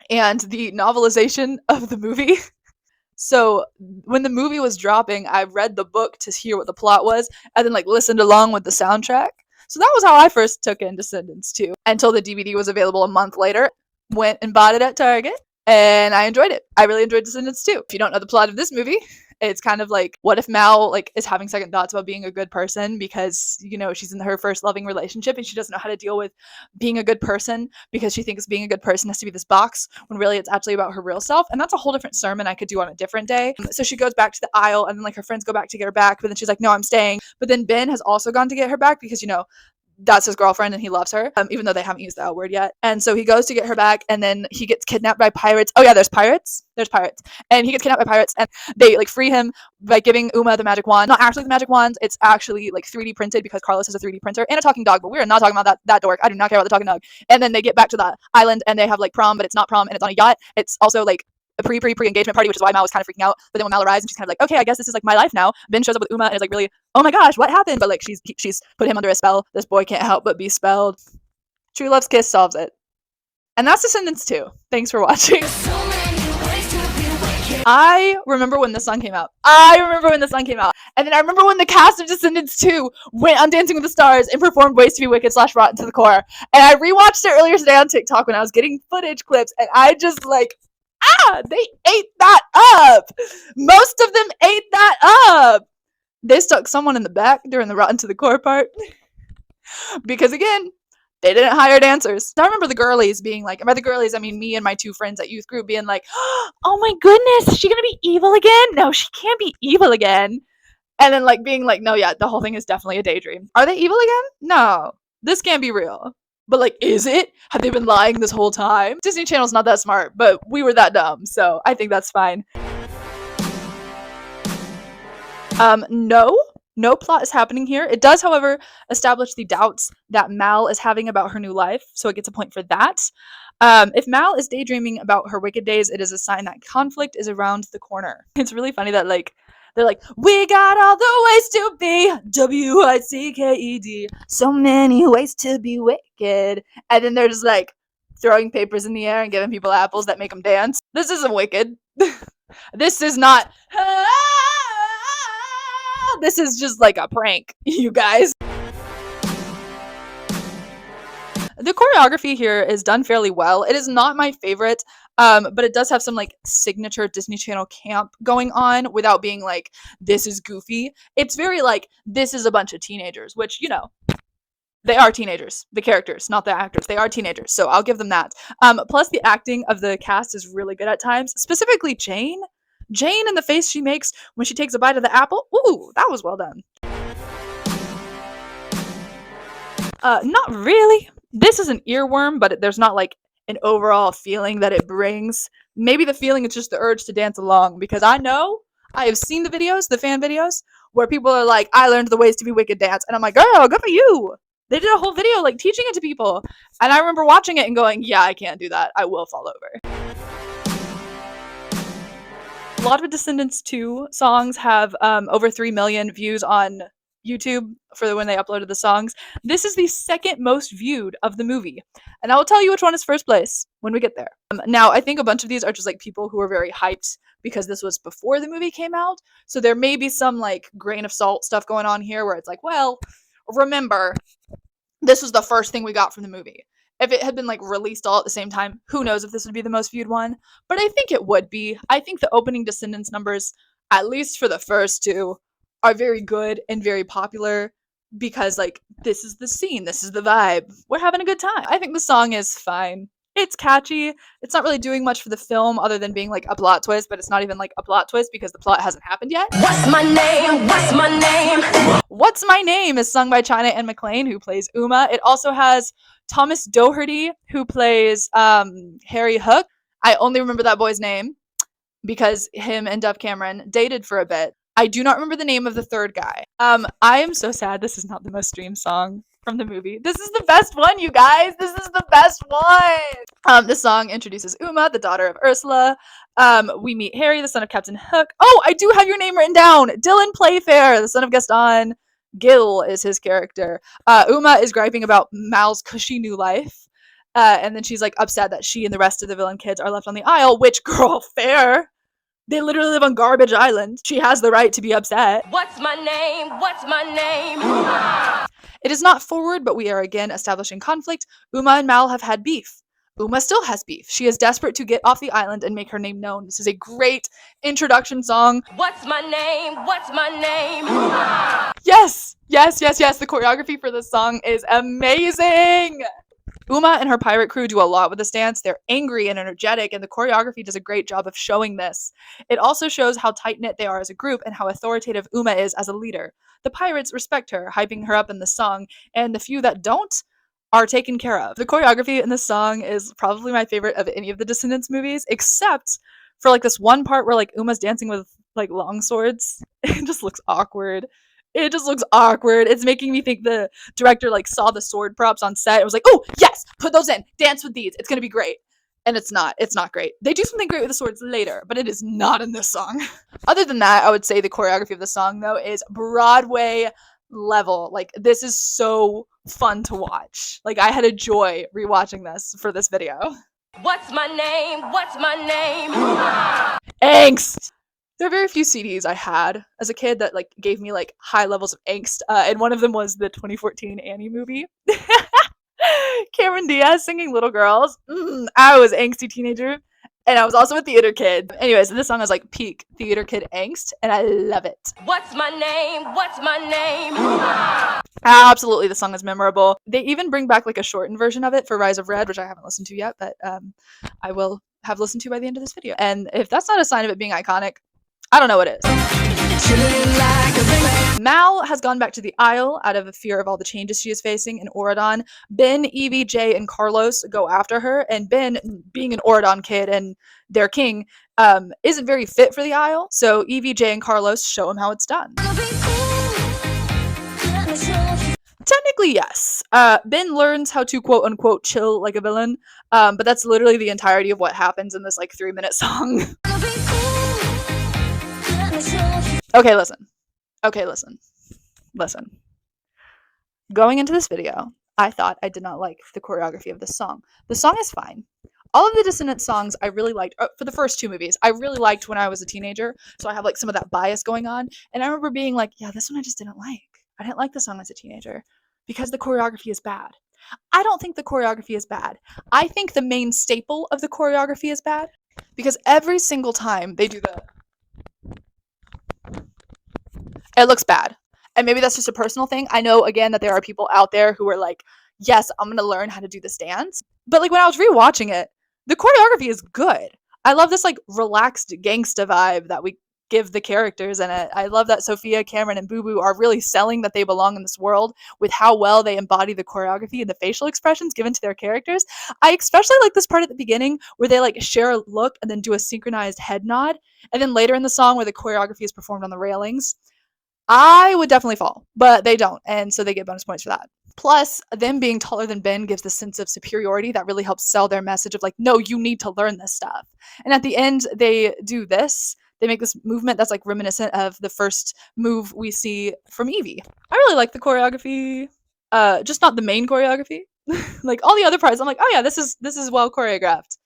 and the novelization of the movie. So when the movie was dropping, I read the book to hear what the plot was, and then like listened along with the soundtrack. So that was how I first took in Descendants 2, until the DVD was available a month later. Went and bought it at Target, and I enjoyed it. I really enjoyed Descendants 2. If you don't know the plot of this movie, it's kind of like, what if Mal like is having second thoughts about being a good person because, you know, she's in her first loving relationship and she doesn't know how to deal with being a good person because she thinks being a good person has to be this box when really it's actually about her real self. And that's a whole different sermon I could do on a different day. So she goes back to the aisle, and then like her friends go back to get her back, but then she's like, no, I'm staying. But then Ben has also gone to get her back because, you know, that's his girlfriend and he loves her, even though they haven't used the L word yet. And so he goes to get her back, and then he gets kidnapped by pirates. Oh yeah, there's pirates. And he gets kidnapped by pirates, and they like free him by giving Uma the magic wand. Not actually the magic wand, it's actually like 3D printed because Carlos has a 3D printer and a talking dog, but we're not talking about that dork. I do not care about the talking dog. And then they get back to the island and they have like prom, but it's not prom and it's on a yacht. It's also like a pre-engagement party, which is why Mal was kind of freaking out. But then when Mal arrives and she's kind of like, okay, I guess this is like my life now. Ben shows up with Uma and is like, really, oh my gosh, what happened? But like she's put him under a spell. This boy can't help but be spelled. True Love's Kiss solves it. And that's Descendants 2. Thanks for watching. I remember when this song came out. And then I remember when the cast of Descendants 2 went on Dancing with the Stars and performed Ways to Be Wicked / Rotten to the Core. And I rewatched it earlier today on TikTok when I was getting footage clips, and I just like, they ate that up. Most of them ate that up. They stuck someone in the back during the Rotten to the Core part. Because again, they didn't hire dancers. I remember the girlies being like, and by the girlies, I mean me and my two friends at youth group being like, oh my goodness, is she gonna be evil again? No, she can't be evil again. And then like being like, no, yeah, the whole thing is definitely a daydream. Are they evil again? No, this can't be real. But like, is it? Have they been lying this whole time? Disney Channel's not that smart, but we were that dumb, so I think that's fine. No plot is happening here. It does, however, establish the doubts that Mal is having about her new life, so it gets a point for that. If Mal is daydreaming about her wicked days, it is a sign that conflict is around the corner. It's really funny that like, they're like, we got all the ways to be wicked. So many ways to be wicked. And then they're just like throwing papers in the air and giving people apples that make them dance. This isn't wicked. This is not. This is just like a prank, you guys. The choreography here is done fairly well. It is not my favorite, but it does have some like signature Disney Channel camp going on without being like, this is goofy. It's very like, this is a bunch of teenagers, which, you know, they are teenagers. The characters, not the actors. They are teenagers, so I'll give them that. Plus the acting of the cast is really good at times, specifically Jane. Jane and the face she makes when she takes a bite of the apple. Ooh, that was well done. Not really. This is an earworm, but there's not like an overall feeling that it brings. Maybe the feeling is just the urge to dance along, because I know I have seen the videos, the fan videos, where people are like, I learned the Ways to Be Wicked dance, and I'm like, girl, good for you. They did a whole video like teaching it to people, and I remember watching it and going, yeah, I can't do that. I will fall over. A lot of Descendants 2 songs have over 3 million views on YouTube for when they uploaded the songs. This is the second most viewed of the movie. And I will tell you which one is first place when we get there. Now, I think a bunch of these are just like people who are very hyped because this was before the movie came out. So there may be some like grain of salt stuff going on here where it's like, well, remember, this was the first thing we got from the movie. If it had been like released all at the same time, who knows if this would be the most viewed one. But I think it would be. I think the opening Descendants numbers, at least for the first two, are very good and very popular because like this is the scene, this is the vibe. We're having a good time. I think the song is fine. It's catchy. It's not really doing much for the film other than being like a plot twist, but it's not even like a plot twist because the plot hasn't happened yet. What's my name? What's my name? What's My Name is sung by China Anne McClain, who plays Uma. It also has Thomas Doherty, who plays Harry Hook. I only remember that boy's name because him and Dove Cameron dated for a bit. I do not remember the name of the third guy. I am so sad this is not the most streamed song from the movie. This is the best one, you guys. This is the best one. The song introduces Uma, the daughter of Ursula. We meet Harry, the son of Captain Hook. Oh, I do have your name written down. Dylan Playfair, the son of Gaston. Gil is his character. Uma is griping about Mal's cushy new life. And then she's like upset that she and the rest of the villain kids are left on the Isle, which, girl, fair. They literally live on Garbage Island. She has the right to be upset. What's my name? What's my name? It is not forward, but we are again establishing conflict. Uma and Mal have had beef. Uma still has beef. She is desperate to get off the island and make her name known. This is a great introduction song. What's my name? What's my name? Yes! Yes, yes, yes. The choreography for this song is amazing! Uma and her pirate crew do a lot with this dance. They're angry and energetic, and the choreography does a great job of showing this. It also shows how tight-knit they are as a group and how authoritative Uma is as a leader. The pirates respect her, hyping her up in the song, and the few that don't are taken care of. The choreography in this song is probably my favorite of any of the Descendants movies, except for like this one part where like Uma's dancing with like long swords. It just looks awkward. It just looks awkward. It's making me think the director like saw the sword props on set and was like, oh yes, put those in, dance with these, it's gonna be great. And it's not great. They do something great with the swords later, but it is not in this song. Other than that, I would say the choreography of the song though is Broadway level. Like, this is so fun to watch. Like, I had a joy rewatching this for this video. What's my name? What's my name? Angst! There are very few CDs I had as a kid that like gave me like high levels of angst, and one of them was the 2014 Annie movie. Cameron Diaz singing Little Girls. I was an angsty teenager, and I was also a theater kid. Anyways, this song is like peak theater kid angst, and I love it. What's my name? What's my name? Absolutely, the song is memorable. They even bring back like a shortened version of it for Rise of Red, which I haven't listened to yet, but I will have listened to by the end of this video. And if that's not a sign of it being iconic, I don't know what is. Mal has gone back to the Isle out of a fear of all the changes she is facing in Auradon. Ben, Evie, Jay, and Carlos go after her, and Ben, being an Auradon kid and their king, isn't very fit for the Isle, so Evie, Jay, and Carlos show him how it's done. Technically, yes. Ben learns how to quote-unquote chill like a villain, but that's literally the entirety of what happens in this like 3-minute song. Okay, listen. Going into this video, I thought I did not like the choreography of this song. The song is fine. All of the Descendants songs I really liked, for the first two movies, I really liked when I was a teenager, so I have like some of that bias going on, and I remember being like, yeah, this one I just didn't like. I didn't like the song as a teenager because the choreography is bad. I don't think the choreography is bad. I think the main staple of the choreography is bad because every single time they do it looks bad. And maybe that's just a personal thing. I know, again, that there are people out there who are like, yes, I'm going to learn how to do this dance. But like when I was rewatching it, the choreography is good. I love this like relaxed gangsta vibe that we give the characters in it. I love that Sophia, Cameron, and Boo Boo are really selling that they belong in this world with how well they embody the choreography and the facial expressions given to their characters. I especially like this part at the beginning where they like share a look and then do a synchronized head nod. And then later in the song where the choreography is performed on the railings. I would definitely fall, but they don't, and so they get bonus points for that. Plus, them being taller than Ben gives the sense of superiority that really helps sell their message of like, no, you need to learn this stuff. And at the end, they do this They make this movement that's like reminiscent of the first move we see from Evie. I really like the choreography. Just not the main choreography. Like all the other parts, I'm like, oh yeah, this is well choreographed.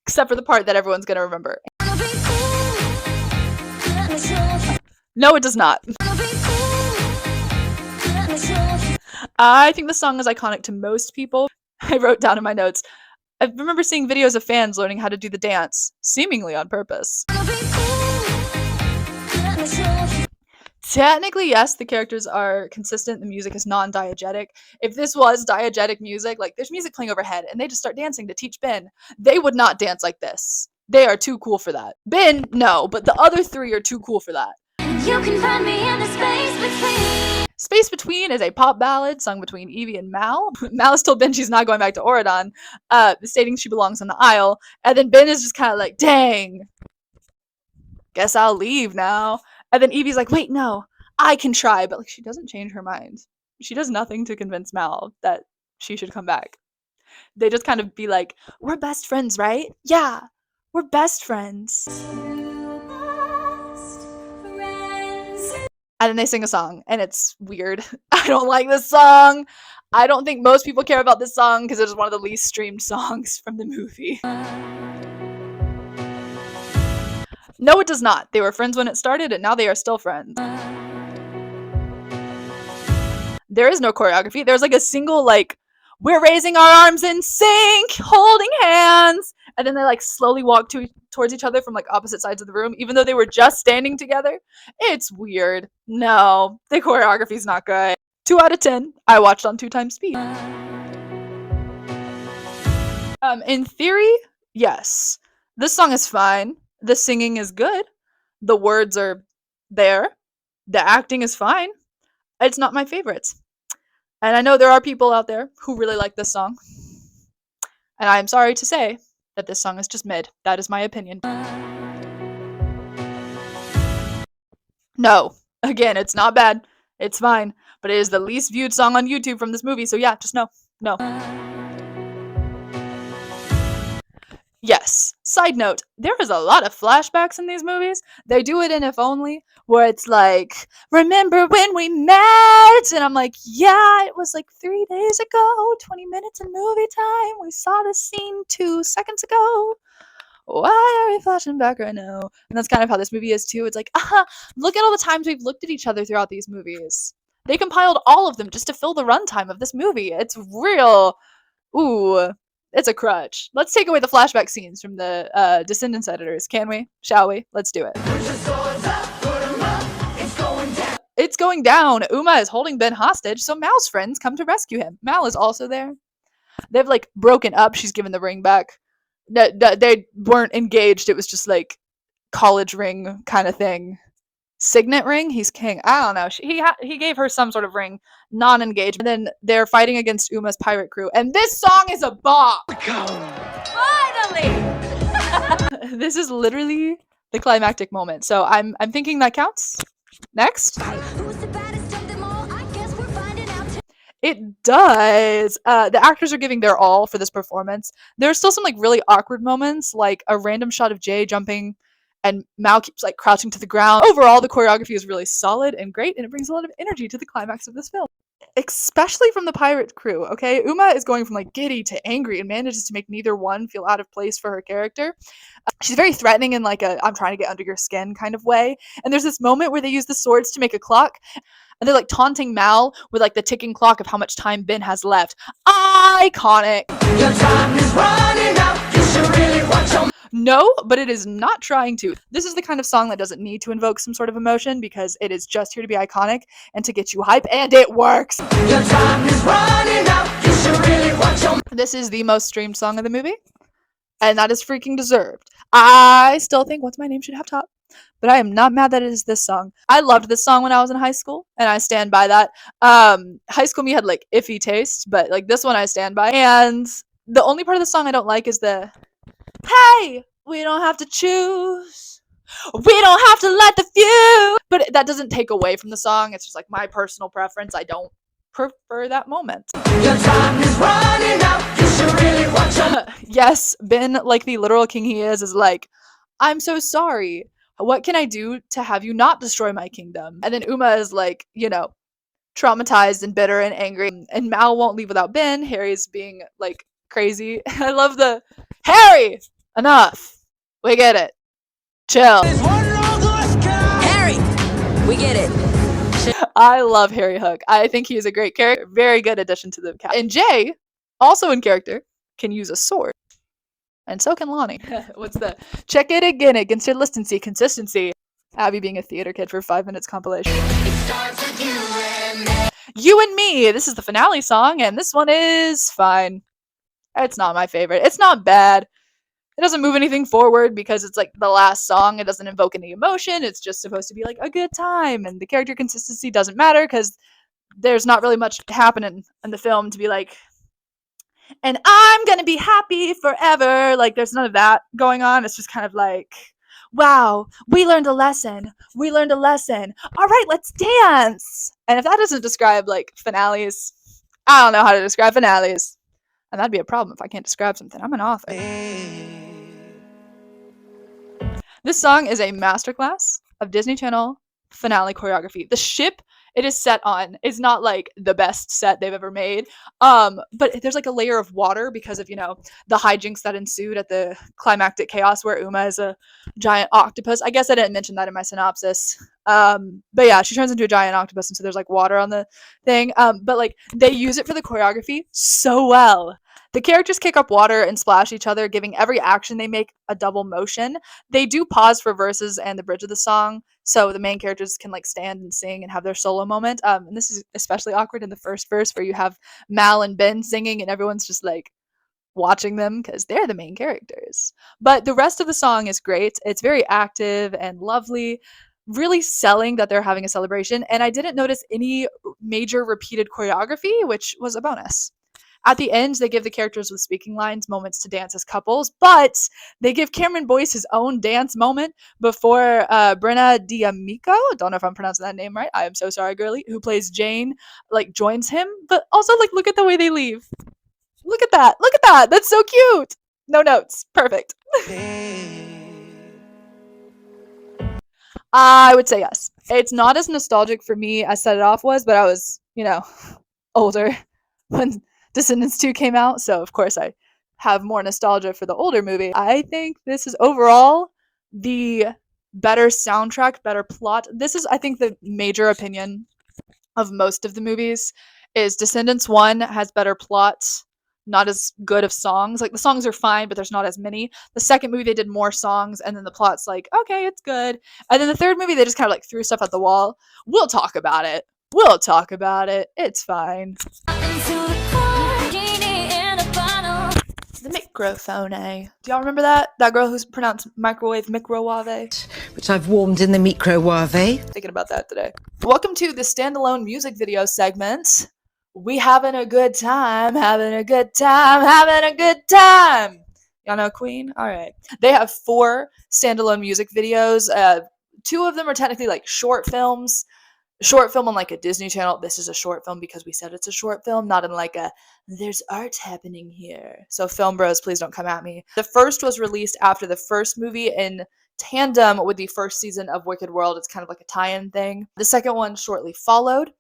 Except for the part that everyone's gonna remember. No, it does not. I think the song is iconic to most people. I wrote down in my notes, I remember seeing videos of fans learning how to do the dance, seemingly on purpose. Technically, yes, the characters are consistent, the music is non-diegetic. If this was diegetic music, like there's music playing overhead and they just start dancing to teach Ben, they would not dance like this. They are too cool for that. Ben, no, but the other three are too cool for that. You can find me in the space between. Space Between is a pop ballad sung between Evie and Mal. Mal has told Ben she's not going back to Oridon, stating she belongs on the Isle, and then Ben is just kind of like, dang, guess I'll leave now. And then Evie's like, wait, no, I can try, but like she doesn't change her mind. She does nothing to convince Mal that she should come back. They just kind of be like, we're best friends, right? Yeah, we're best friends. And then they sing a song, and it's weird. I don't like this song. I don't think most people care about this song because it's one of the least streamed songs from the movie. No, it does not. They were friends when it started, and now they are still friends. There is no choreography. There's like a single, like, we're raising our arms in sync, holding hands, and then they like slowly walk towards each other from like opposite sides of the room, even though they were just standing together. It's weird. No, the choreography's not good. 2 out of 10. I watched on 2 times speed. In theory, yes. This song is fine. The singing is good. The words are there. The acting is fine. It's not my favorites. And I know there are people out there who really like this song. And I'm sorry to say that this song is just mid. That is my opinion. No. Again, it's not bad. It's fine. But it is the least viewed song on YouTube from this movie, so yeah, just no. No. Yes. Side note, there is a lot of flashbacks in these movies. They do it in If Only, where it's like, remember when we met? And I'm like, yeah, it was like 3 days ago, 20 minutes in movie time. We saw this scene 2 seconds ago. Why are we flashing back right now? And that's kind of how this movie is too. It's like, look at all the times we've looked at each other throughout these movies. They compiled all of them just to fill the runtime of this movie. It's real. Ooh. It's a crutch. Let's take away the flashback scenes from the Descendants editors, can we? Shall we? Let's do it. It's going down. Uma is holding Ben hostage, so Mal's friends come to rescue him. Mal is also there. They've like broken up. She's given the ring back. They weren't engaged. It was just like college ring kind of thing. Signet ring? He's king. I don't know. He gave her some sort of ring, non-engaged. And then they're fighting against Uma's pirate crew. And this song is a bop! Finally! This is literally the climactic moment. So I'm thinking that counts. Next. Who's the baddest of them all? I guess we're finding out. It does. The actors are giving their all for this performance. There's still some like really awkward moments, like a random shot of Jay jumping and Mal keeps like crouching to the ground. Overall, the choreography is really solid and great, and it brings a lot of energy to the climax of this film. Especially from the pirate crew, okay? Uma is going from like giddy to angry and manages to make neither one feel out of place for her character. She's very threatening in like a I'm trying to get under your skin kind of way. And there's this moment where they use the swords to make a clock, and they're like taunting Mal with like the ticking clock of how much time Ben has left. Iconic. Your time is running out. You should really watch your. No, but it is not trying to. This is the kind of song that doesn't need to invoke some sort of emotion because it is just here to be iconic and to get you hype, and it works. Your time is running out. You should really watch your. This is the most streamed song of the movie, and that is freaking deserved. I still think What's My Name should have top, but I am not mad that it is this song. I loved this song when I was in high school, and I stand by that. High school me had like iffy taste, but like this one I stand by. And the only part of the song I don't like is the hey, we don't have to choose. We don't have to let the few. But that doesn't take away from the song. It's just like my personal preference. I don't prefer that moment. Your time is running out. You should really watch your. Yes, Ben, like the literal king he is like, I'm so sorry. What can I do to have you not destroy my kingdom? And then Uma is like, traumatized and bitter and angry. And Mal won't leave without Ben. Harry's being like crazy. I love the Harry! Enough. We get it. Chill. Harry, we get it. I love Harry Hook. I think he is a great character. Very good addition to the cast. And Jay, also in character, can use a sword. And so can Lonnie. What's the check it again against your consistency. Abby being a theater kid for 5 minutes compilation. You and Me. This is the finale song, and this one is fine. It's not my favorite. It's not bad. It doesn't move anything forward because it's like the last song. It doesn't invoke any emotion. It's just supposed to be like a good time, and the character consistency doesn't matter because there's not really much happening in the film to be like, and I'm gonna be happy forever. Like, there's none of that going on. It's just kind of like, wow, we learned a lesson. We learned a lesson. All right, let's dance. And if that doesn't describe like finales, I don't know how to describe finales. And that'd be a problem if I can't describe something. I'm an author. This song is a masterclass of Disney Channel finale choreography. The ship it is set on is not like the best set they've ever made. But there's like a layer of water because of, the hijinks that ensued at the climactic chaos where Uma is a giant octopus. I guess I didn't mention that in my synopsis. But yeah, she turns into a giant octopus, and so there's like water on the thing. But like they use it for the choreography so well. The characters kick up water and splash each other, giving every action they make a double motion. They do pause for verses and the bridge of the song, so the main characters can like stand and sing and have their solo moment. And this is especially awkward in the first verse where you have Mal and Ben singing and everyone's just like watching them because they're the main characters. But the rest of the song is great. It's very active and lovely, really selling that they're having a celebration. And I didn't notice any major repeated choreography, which was a bonus. At the end, they give the characters with speaking lines moments to dance as couples, but they give Cameron Boyce his own dance moment before Brenna D'Amico, don't know if I'm pronouncing that name right, I am so sorry, girly, who plays Jane, like, joins him, but also, like, look at the way they leave. Look at that, that's so cute! No notes, perfect. I would say yes. It's not as nostalgic for me as Set It Off was, but I was, older when Descendants 2 came out, so of course I have more nostalgia for the older movie. I think this is overall the better soundtrack, better plot. This is, I think, the major opinion of most of the movies is Descendants 1 has better plot, not as good of songs. Like, the songs are fine, but there's not as many. The second movie, they did more songs, and then the plot's like, okay, it's good. And then the third movie, they just kind of like threw stuff at the wall. We'll talk about it. It's fine. The microphone, eh? Do y'all remember that? That girl who's pronounced microwave, Which I've warmed in the microwave. Thinking about that today. Welcome to the standalone music video segment. We having a good time. Y'all know Queen? All right. They have 4 standalone music videos. 2 of them are technically like short films. Short film on like a Disney Channel. This is a short film because we said it's a short film, not in like a there's art happening here. So film bros, please don't come at me. The first was released after the first movie in tandem with the first season of Wicked World. It's kind of like a tie-in thing. The second one shortly followed.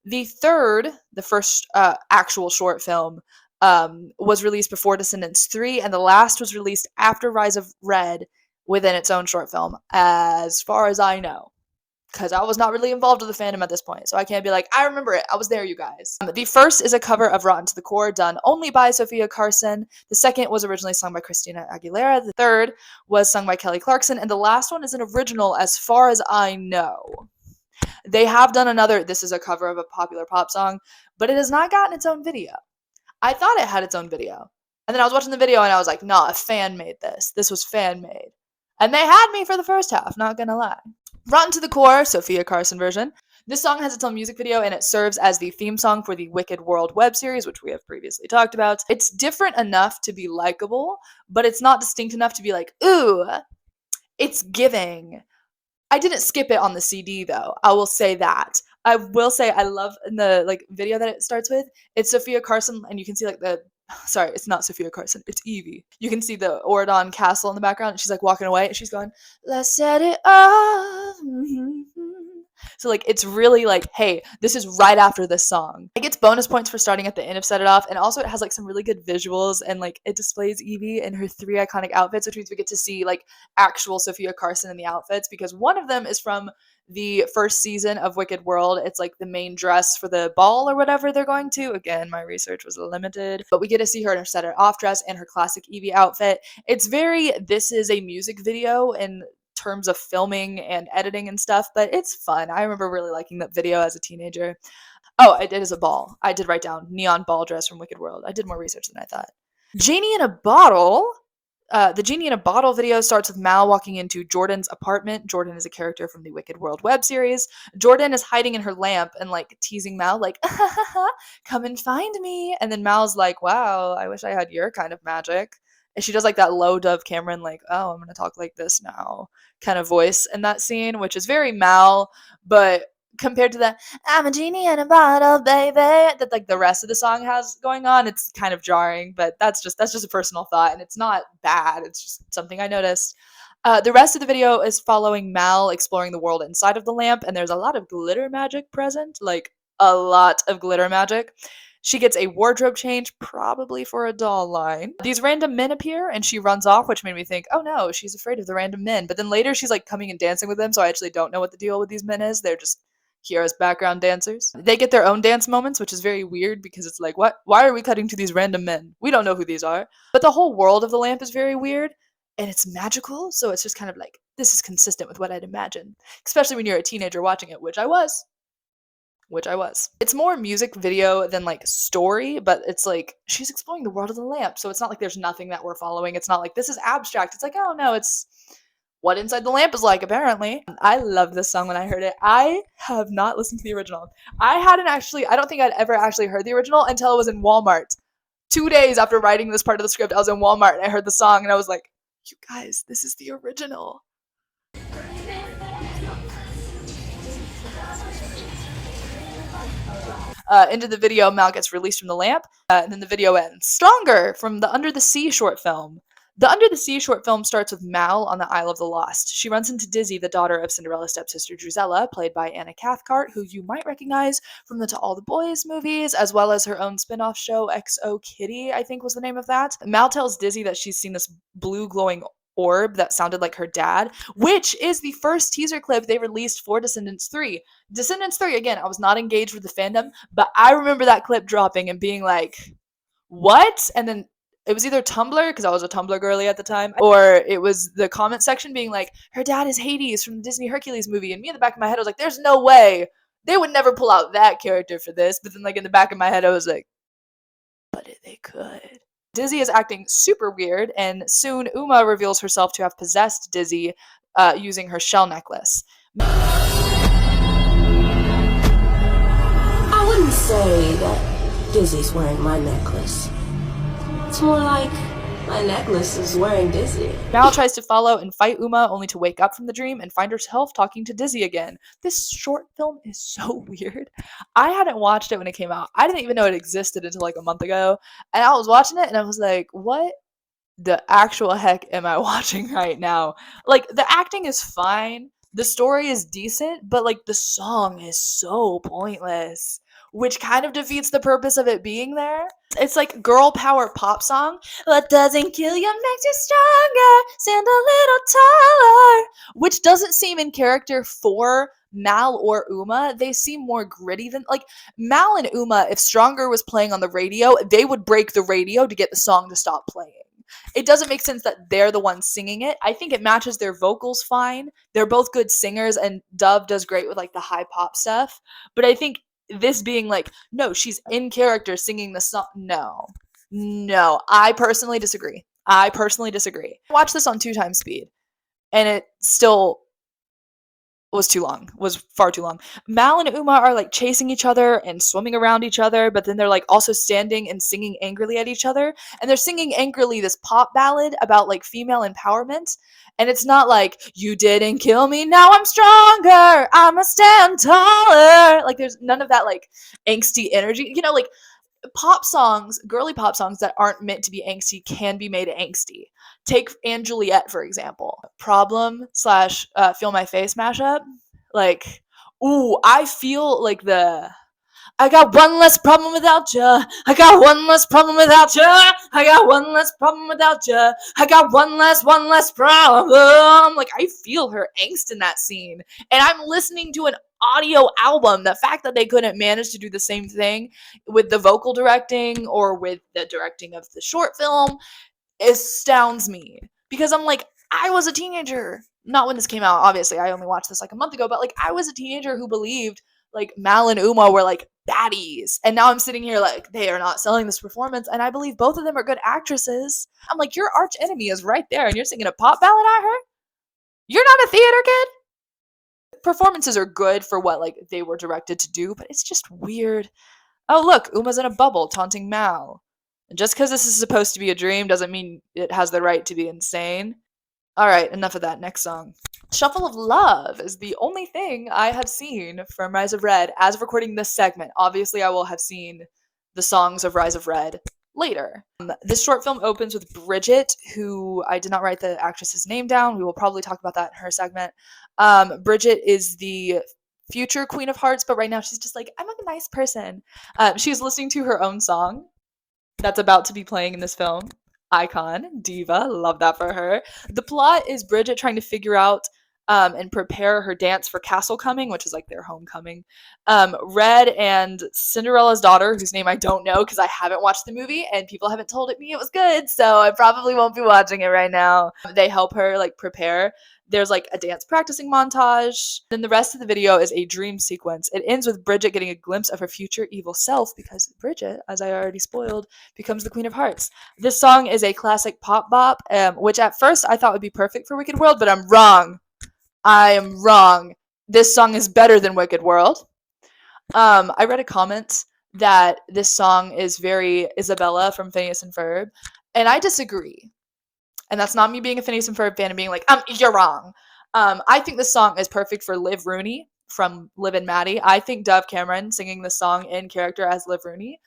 The third, the first actual short film, was released before Descendants 3, and the last was released after Rise of Red within its own short film, as far as I know. Because I was not really involved with the fandom at this point, so I can't be like, I remember it, I was there, you guys. The first is a cover of Rotten to the Core, done only by Sophia Carson. The second was originally sung by Christina Aguilera. The third was sung by Kelly Clarkson, and the last one is an original as far as I know. They have done another, this is a cover of a popular pop song, but it has not gotten its own video. I thought it had its own video. And then I was watching the video and I was like, nah, a fan made this. This was fan made. And they had me for the first half, not gonna lie. Rotten to the Core, Sophia Carson version. This song has its own music video and it serves as the theme song for the Wicked World web series, which we have previously talked about. It's different enough to be likable, but it's not distinct enough to be like, ooh, it's giving. I didn't skip it on the CD though. I will say that. I will say I love in the like video that it starts with, it's Sophia Carson and you can see like the sorry, it's not Sophia Carson, it's Evie. You can see the Oradon castle in the background, and she's like walking away, and she's going, let's set it off. So like it's really like, hey, this is right after this song. It gets bonus points for starting at the end of Set It Off, and also it has like some really good visuals, and like it displays Evie in her 3 iconic outfits, which means we get to see like actual Sophia Carson in the outfits, because one of them is from the first season of Wicked World. It's like the main dress for the ball or whatever they're going to. Again, my research was limited, but we get to see her in her Set It Off dress and her classic Evie outfit. It's very, this is a music video in terms of filming and editing and stuff, but it's fun. I remember really liking that video as a teenager. Oh, I did as a ball. I did write down neon ball dress from Wicked World. I did more research than I thought. Genie in a Bottle. The Genie in a Bottle video starts with Mal walking into Jordan's apartment. Jordan is a character from the Wicked World web series. Jordan is hiding in her lamp and like teasing Mal, like, come and find me. And then Mal's like, wow, I wish I had your kind of magic. And she does like that low Dove Cameron, like, oh, I'm gonna talk like this now kind of voice in that scene, which is very Mal, but compared to the I'm a genie in a bottle, baby, that like the rest of the song has going on, it's kind of jarring, but that's just a personal thought, and it's not bad, it's just something I noticed. The rest of the video is following Mal exploring the world inside of the lamp, and there's a lot of glitter magic present, like a lot of glitter magic. She gets a wardrobe change, probably for a doll line. These random men appear, and she runs off, which made me think, oh no, she's afraid of the random men. But then later she's like coming and dancing with them, so I actually don't know what the deal with these men is. They're just here as background dancers. They get their own dance moments, which is very weird because it's like, what? Why are we cutting to these random men? We don't know who these are. But the whole world of the lamp is very weird, and it's magical, so it's just kind of like, this is consistent with what I'd imagine. Especially when you're a teenager watching it, which I was. It's more music video than like story, but it's like she's exploring the world of the lamp, so it's not like there's nothing that we're following. It's not like this is abstract. It's like, oh no, it's what Inside the Lamp is like, apparently. I love this song when I heard it. I have not listened to the original. I don't think I'd ever actually heard the original until I was in Walmart. 2 days after writing this part of the script, I was in Walmart and I heard the song and I was like, you guys, this is the original. Into the video, Mal gets released from the lamp, and then the video ends. Stronger from the Under the Sea short film. The Under the Sea short film starts with Mal on the Isle of the Lost. She runs into Dizzy, the daughter of Cinderella's stepsister Drusilla, played by Anna Cathcart, who you might recognize from the To All the Boys movies, as well as her own spin-off show, XO Kitty, I think was the name of that. Mal tells Dizzy that she's seen this blue glowing orb that sounded like her dad, which is the first teaser clip they released for Descendants 3. Descendants 3, again, I was not engaged with the fandom, but I remember that clip dropping and being like, what? And then it was either Tumblr, because I was a Tumblr girly at the time, or it was the comment section being like, her dad is Hades from the Disney Hercules movie, and me in the back of my head, I was like, there's no way. They would never pull out that character for this, but then like in the back of my head, I was like, but they could. Dizzy is acting super weird, and soon Uma reveals herself to have possessed Dizzy using her shell necklace. I wouldn't say that Dizzy's wearing my necklace. It's more like my necklace is wearing Dizzy. Mal tries to follow and fight Uma, only to wake up from the dream and find herself talking to Dizzy again. This short film is so weird. I hadn't watched it when it came out. I didn't even know it existed until like a month ago. And I was watching it and I was like, what the actual heck am I watching right now? Like, the acting is fine. The story is decent, but like the song is so pointless, which kind of defeats the purpose of it being there. It's like girl power pop song. What doesn't kill you makes you stronger. Stand a little taller. Which doesn't seem in character for Mal or Uma. They seem more gritty than, like, Mal and Uma, if Stronger was playing on the radio, they would break the radio to get the song to stop playing. It doesn't make sense that they're the ones singing it. I think it matches their vocals fine. They're both good singers, and Dove does great with like the high pop stuff. But I think this being like, no, she's in character singing the song. No, I personally disagree. I watched this on 2x speed, and it still was far too long. Mal and Uma are like chasing each other and swimming around each other, but then they're like also standing and singing angrily at each other, and they're singing angrily this pop ballad about like female empowerment, and it's not like, you didn't kill me, now I'm stronger, I'ma stand taller. Like, there's none of that like angsty energy, like pop songs, girly pop songs that aren't meant to be angsty can be made angsty. Take Anne Juliet, for example. Problem slash Feel My Face mashup. Like, ooh, I feel like I got one less problem without ya. I got one less problem without ya. I got one less problem without ya. I got one less problem. Like, I feel her angst in that scene. And I'm listening to an audio album. The fact that they couldn't manage to do the same thing with the vocal directing or with the directing of the short film astounds me. Because I'm like, I was a teenager. Not when this came out, obviously. I only watched this like a month ago, but like I was a teenager who believed like Mal and Uma were like baddies. And now I'm sitting here like they are not selling this performance. And I believe both of them are good actresses. I'm like, your arch enemy is right there and you're singing a pop ballad at her? You're not a theater kid? Performances are good for what like they were directed to do, but it's just weird. Oh look, Uma's in a bubble taunting Mal. And just because this is supposed to be a dream doesn't mean it has the right to be insane. Alright, enough of that. Next song. Shuffle of Love is the only thing I have seen from Rise of Red as of recording this segment. Obviously, I will have seen the songs of Rise of Red later. This short film opens with Bridget, who I did not write the actress's name down. We will probably talk about that in her segment. Bridget is the future Queen of Hearts, but right now she's just like, I'm a nice person. She's listening to her own song that's about to be playing in this film. Icon, diva, love that for her. The plot is Bridget trying to figure out and prepare her dance for Castle Coming, which is like their homecoming. Red and Cinderella's daughter, whose name I don't know because I haven't watched the movie and people haven't told me it was good, so I probably won't be watching it right now. They help her like prepare. There's like a dance practicing montage. Then the rest of the video is a dream sequence. It ends with Bridget getting a glimpse of her future evil self because Bridget, as I already spoiled, becomes the Queen of Hearts. This song is a classic pop bop, which at first I thought would be perfect for Wicked World, but I'm wrong. I am wrong. This song is better than Wicked World. I read a comment that this song is very Isabella from Phineas and Ferb, and I disagree. And that's not me being a Phineas and Ferb fan and being like, you're wrong. I think this song is perfect for Liv Rooney from Liv and Maddie. I think Dove Cameron singing this song in character as Liv Rooney.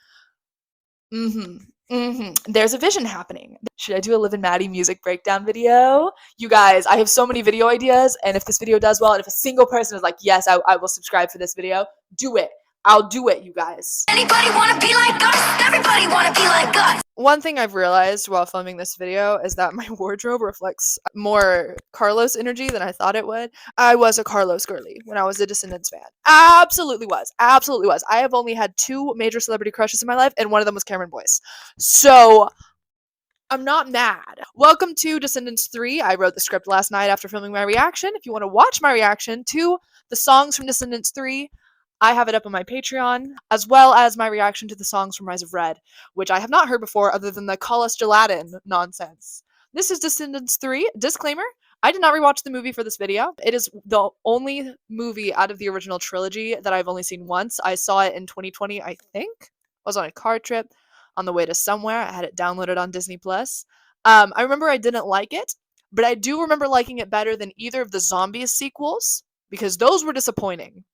There's a vision happening. Should I do a Liv and Maddie music breakdown video? You guys, I have so many video ideas, and if this video does well, and if a single person is like, yes, I will subscribe for this video, do it. I'll do it, you guys. Anybody wanna be like us? Everybody wanna be like us. One thing I've realized while filming this video is that my wardrobe reflects more Carlos energy than I thought it would. I was a Carlos girly when I was a Descendants fan. Absolutely was. Absolutely was. I have only had 2 major celebrity crushes in my life, and one of them was Cameron Boyce. So I'm not mad. Welcome to Descendants 3. I wrote the script last night after filming my reaction. If you want to watch my reaction to the songs from Descendants 3, I have it up on my Patreon, as well as my reaction to the songs from Rise of Red, which I have not heard before other than the Call Us Gelatin nonsense. This is Descendants 3. Disclaimer, I did not rewatch the movie for this video. It is the only movie out of the original trilogy that I've only seen once. I saw it in 2020, I think. I was on a car trip on the way to somewhere. I had it downloaded on Disney+. I remember I didn't like it, but I do remember liking it better than either of the Zombies sequels, because those were disappointing.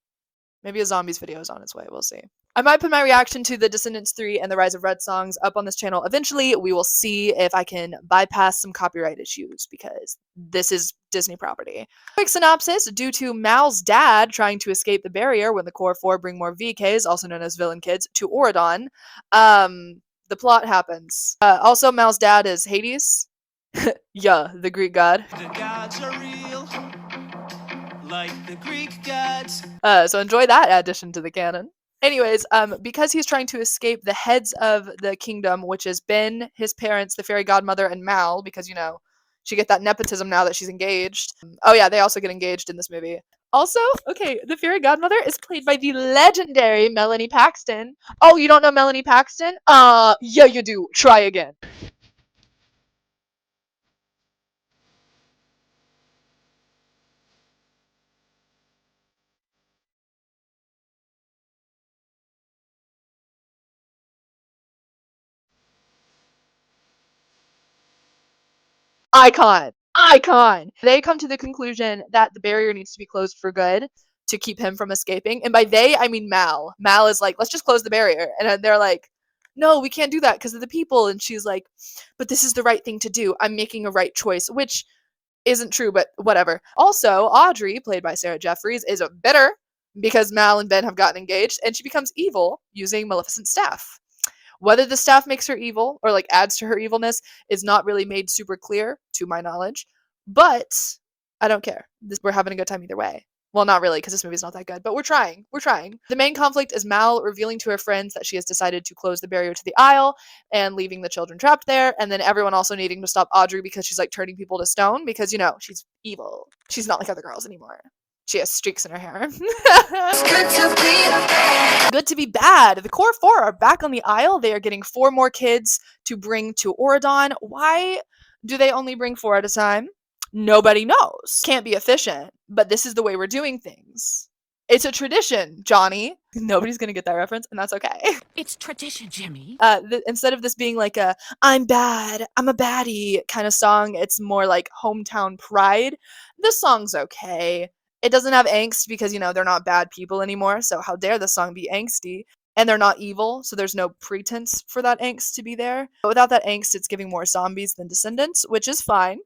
Maybe a Zombies video is on its way. We'll see. I might put my reaction to the Descendants 3 and the Rise of Red songs up on this channel eventually. We will see if I can bypass some copyright issues because this is Disney property. Quick synopsis. Due to Mal's dad trying to escape the barrier when the Core 4 bring more VKs, also known as villain kids, to Oridon, the plot happens. Also, Mal's dad is Hades. Yeah, the Greek god. The gods are real, like the Greek gods. So enjoy that addition to the canon. Anyways, because he's trying to escape the heads of the kingdom, which is Ben, his parents, the fairy godmother, and Mal, because, you know, she get that nepotism now that she's engaged. Oh yeah, they also get engaged in this movie. Also, okay, the fairy godmother is played by the legendary Melanie Paxton. Oh, you don't know Melanie Paxton? Yeah, you do. Try again. Icon. They come to the conclusion that the barrier needs to be closed for good to keep him from escaping. And by they, I mean Mal. Mal is like, let's just close the barrier. And they're like, no, we can't do that because of the people. And she's like, but this is the right thing to do. I'm making a right choice, which isn't true, but whatever. Also, Audrey, played by Sarah Jeffries, is a bitter because Mal and Ben have gotten engaged, and she becomes evil using Maleficent's staff. Whether the staff makes her evil or like adds to her evilness is not really made super clear to my knowledge, but I don't care. We're having a good time either way. Well, not really, because this movie's not that good, but we're trying. We're trying. The main conflict is Mal revealing to her friends that she has decided to close the barrier to the Isle and leaving the children trapped there, and then everyone also needing to stop Audrey because she's like turning people to stone because, you know, she's evil. She's not like other girls anymore. She has streaks in her hair. Good to be bad. The core 4 are back on the Isle. They are getting 4 more kids to bring to Auradon. Why do they only bring 4 at a time? Nobody knows. Can't be efficient, but this is the way we're doing things. It's a tradition, Johnny. Nobody's gonna get that reference, and that's okay. It's tradition, Jimmy. Instead of this being like a I'm bad, I'm a baddie kind of song, it's more like hometown pride. This song's okay. It doesn't have angst because, you know, they're not bad people anymore, so how dare the song be angsty? And they're not evil, so there's no pretense for that angst to be there. But without that angst, it's giving more zombies than Descendants, which is fine.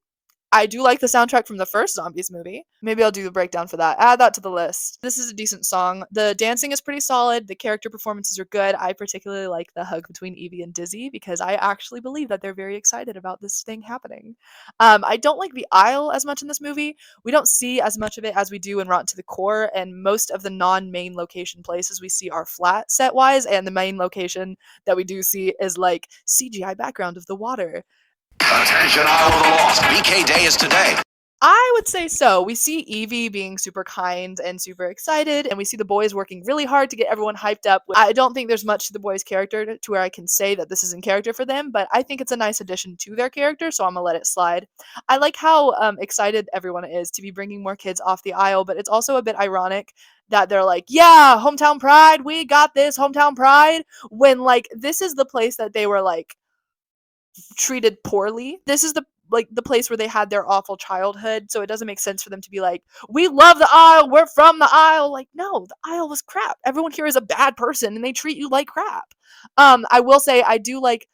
I do like the soundtrack from the first Zombies movie. Maybe I'll do the breakdown for that. Add that to the list. This is a decent song. The dancing is pretty solid. The character performances are good. I particularly like the hug between Evie and Dizzy because I actually believe that they're very excited about this thing happening. I don't like the Isle as much in this movie. We don't see as much of it as we do in Rotten to the Core, and most of the non-main location places we see are flat set-wise, and the main location that we do see is like CGI background of the water. Attention, Isle of the Lost. BK Day is today. I would say so. We see Evie being super kind and super excited, and we see the boys working really hard to get everyone hyped up. I don't think there's much to the boys' character to where I can say that this is in character for them, but I think it's a nice addition to their character, so I'm gonna let it slide. I like how excited everyone is to be bringing more kids off the Isle, but it's also a bit ironic that they're like, yeah, hometown pride, we got this, hometown pride, when, like, this is the place that they were, like, treated poorly. This is the place where they had their awful childhood, so it doesn't make sense for them to be like, we love the Isle, we're from the Isle. Like, no, the Isle was crap. Everyone here is a bad person and they treat you like crap. I will say I do like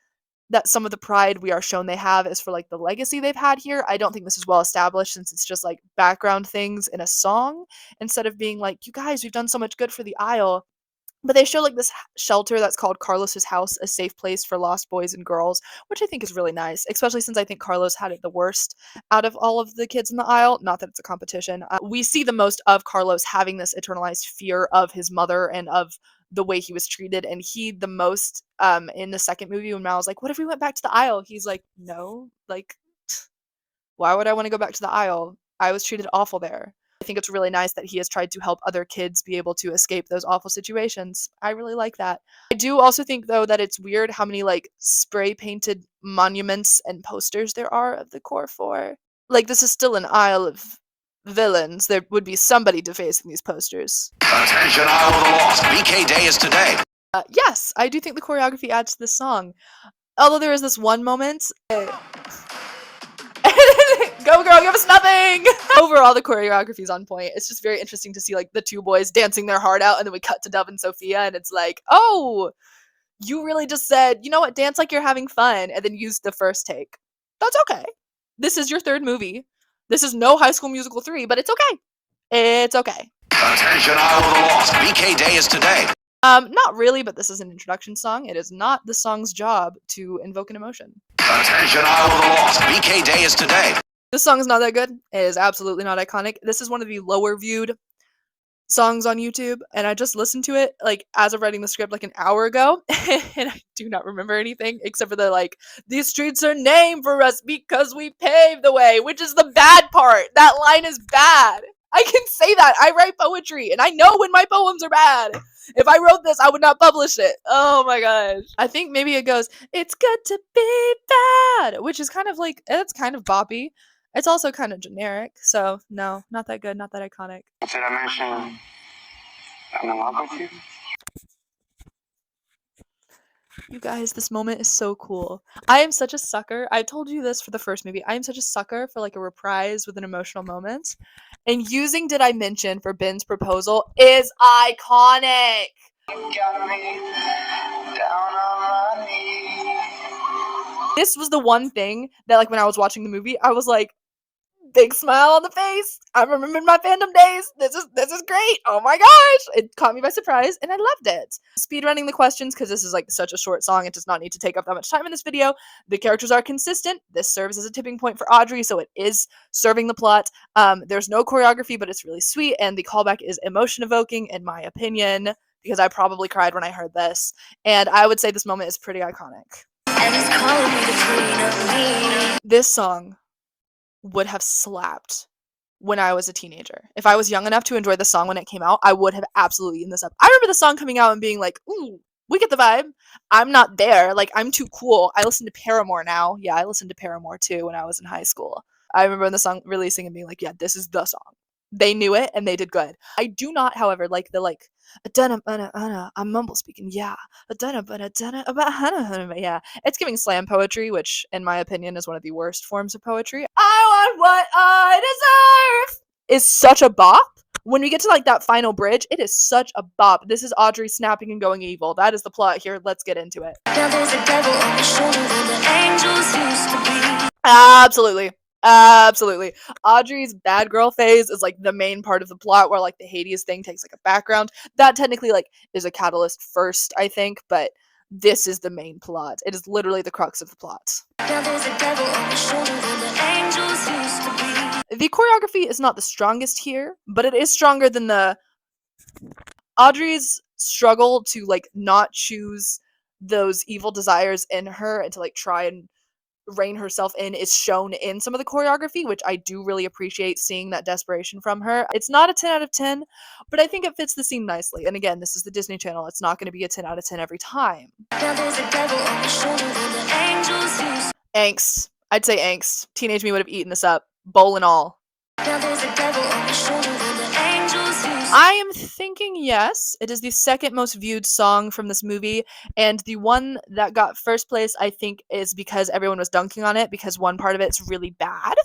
that some of the pride we are shown they have is for like the legacy they've had here. I don't think this is well established since it's just like background things in a song instead of being like, you guys, we've done so much good for the Isle. But they show like this shelter that's called Carlos's house, a safe place for lost boys and girls, which I think is really nice, especially since I think Carlos had it the worst out of all of the kids in the Isle. Not that it's a competition. We see the most of Carlos having this eternalized fear of his mother and of the way he was treated, and he the most in the second movie when Mal was like, what if we went back to the Isle? He's like, no, like, why would I want to go back to the Isle? I was treated awful there. I think it's really nice that he has tried to help other kids be able to escape those awful situations. I really like that. I do also think, though, that it's weird how many, like, spray-painted monuments and posters there are of the core 4. Like, this is still an Isle of villains. There would be somebody defacing these posters. Attention, Isle of the Lost. BK Day is today. Yes, I do think the choreography adds to this song. Although there is this one moment... Go girl, give us nothing! Overall, the choreography is on point. It's just very interesting to see like the two boys dancing their heart out, and then we cut to Dove and Sophia, and it's like, oh, you really just said, you know what, dance like you're having fun, and then used the first take. That's okay. This is your third movie. This is no High School Musical 3, but it's okay. It's okay. Attention, Isle of the Lost. BK Day is today. Not really, but this is an introduction song. It is not the song's job to invoke an emotion. Attention, Isle of the Lost. BK Day is today. This song is not that good. It is absolutely not iconic. This is one of the lower viewed songs on YouTube, and I just listened to it like as of writing the script like an hour ago, and I do not remember anything except for the like, these streets are named for us because we paved the way, which is the bad part. That line is bad. I can say that. I write poetry, and I know when my poems are bad. If I wrote this, I would not publish it. Oh my gosh. I think maybe it goes, it's good to be bad, which is kind of like, it's kind of boppy. It's also kind of generic, so no, not that good, not that iconic. Did I mention I'm in love with you? You guys, this moment is so cool. I am such a sucker. I told you this for the first movie. I am such a sucker for like a reprise with an emotional moment. And using Did I Mention for Ben's proposal is iconic. Got me down on my This was the one thing that, like, when I was watching the movie, I was like, big smile on the face. I'm remembering my fandom days. This is great. Oh my gosh. It caught me by surprise and I loved it. Speedrunning the questions because this is like such a short song. It does not need to take up that much time in this video. The characters are consistent. This serves as a tipping point for Audrey, so it is serving the plot. There's no choreography, but it's really sweet, and the callback is emotion evoking in my opinion, because I probably cried when I heard this. And I would say this moment is pretty iconic. This song would have slapped when I was a teenager. If I was young enough to enjoy the song when it came out, I would have absolutely eaten this up. I remember the song coming out and being like, ooh, we get the vibe. I'm not there. Like, I'm too cool. I listen to Paramore now. Yeah, I listened to Paramore too when I was in high school. I remember when the song releasing and being like, yeah, this is the song. They knew it and they did good. I do not, however, like the like I'm mumble speaking, yeah. Yeah. It's giving slam poetry, which in my opinion is one of the worst forms of poetry. I want what I deserve is such a bop. When we get to like that final bridge, it is such a bop. This is Audrey snapping and going evil. That is the plot here. Let's get into it. Now there's a devil on the shoulder where the angels used to be. Absolutely. Absolutely. Audrey's bad girl phase is like the main part of the plot where like the Hades thing takes like a background. That technically like is a catalyst first, I think, but this is the main plot. It is literally the crux of the plot. Now there's a devil on the shoulder where the angels used to be. The choreography is not the strongest here, but it is stronger than the Audrey's struggle to like not choose those evil desires in her and to like try and rein herself in is shown in some of the choreography, which I do really appreciate seeing that desperation from her. It's not a 10 out of 10, but I think it fits the scene nicely. And again, this is the Disney Channel. It's not going to be a 10 out of 10 every time. Angst. I'd say angst. Teenage me would have eaten this up. Bowl and all. I am thinking yes. It is the second most viewed song from this movie, and the one that got first place, I think, is because everyone was dunking on it, because one part of it's really bad.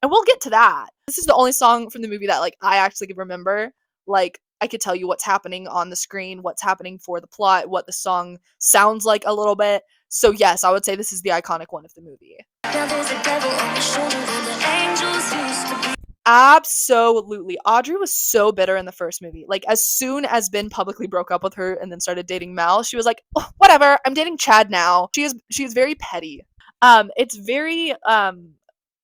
And we'll get to that. This is the only song from the movie that, like, I actually can remember. Like, I could tell you what's happening on the screen, what's happening for the plot, what the song sounds like a little bit. So yes, I would say this is the iconic one of the movie. Now there's a devil on the shoulder where the angels used to be. Absolutely. Audrey was so bitter in the first movie. Like, as soon as Ben publicly broke up with her and then started dating Mal, she was like, oh, whatever, I'm dating Chad now. She is very petty. It's very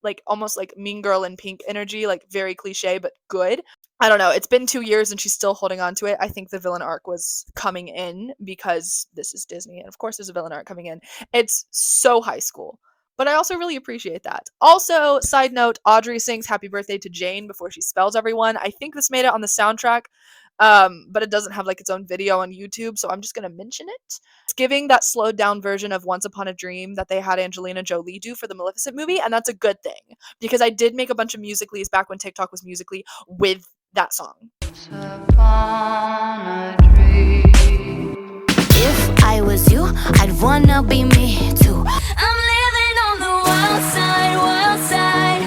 like almost like Mean Girl in Pink energy, like very cliche but good. I don't know. It's been 2 years and she's still holding on to it. I think the villain arc was coming in because this is Disney, and of course there's a villain arc coming in. It's so high school. But I also really appreciate that. Also, side note, Audrey sings Happy Birthday to Jane before she spells everyone. I think this made it on the soundtrack, but it doesn't have like its own video on YouTube, so I'm just going to mention it. It's giving that slowed down version of Once Upon a Dream that they had Angelina Jolie do for the Maleficent movie, and that's a good thing, because I did make a bunch of Musical.lys back when TikTok was Musical.ly with that song. If I was you, I'd wanna be me too. I'm living on the wild side, wild side. Do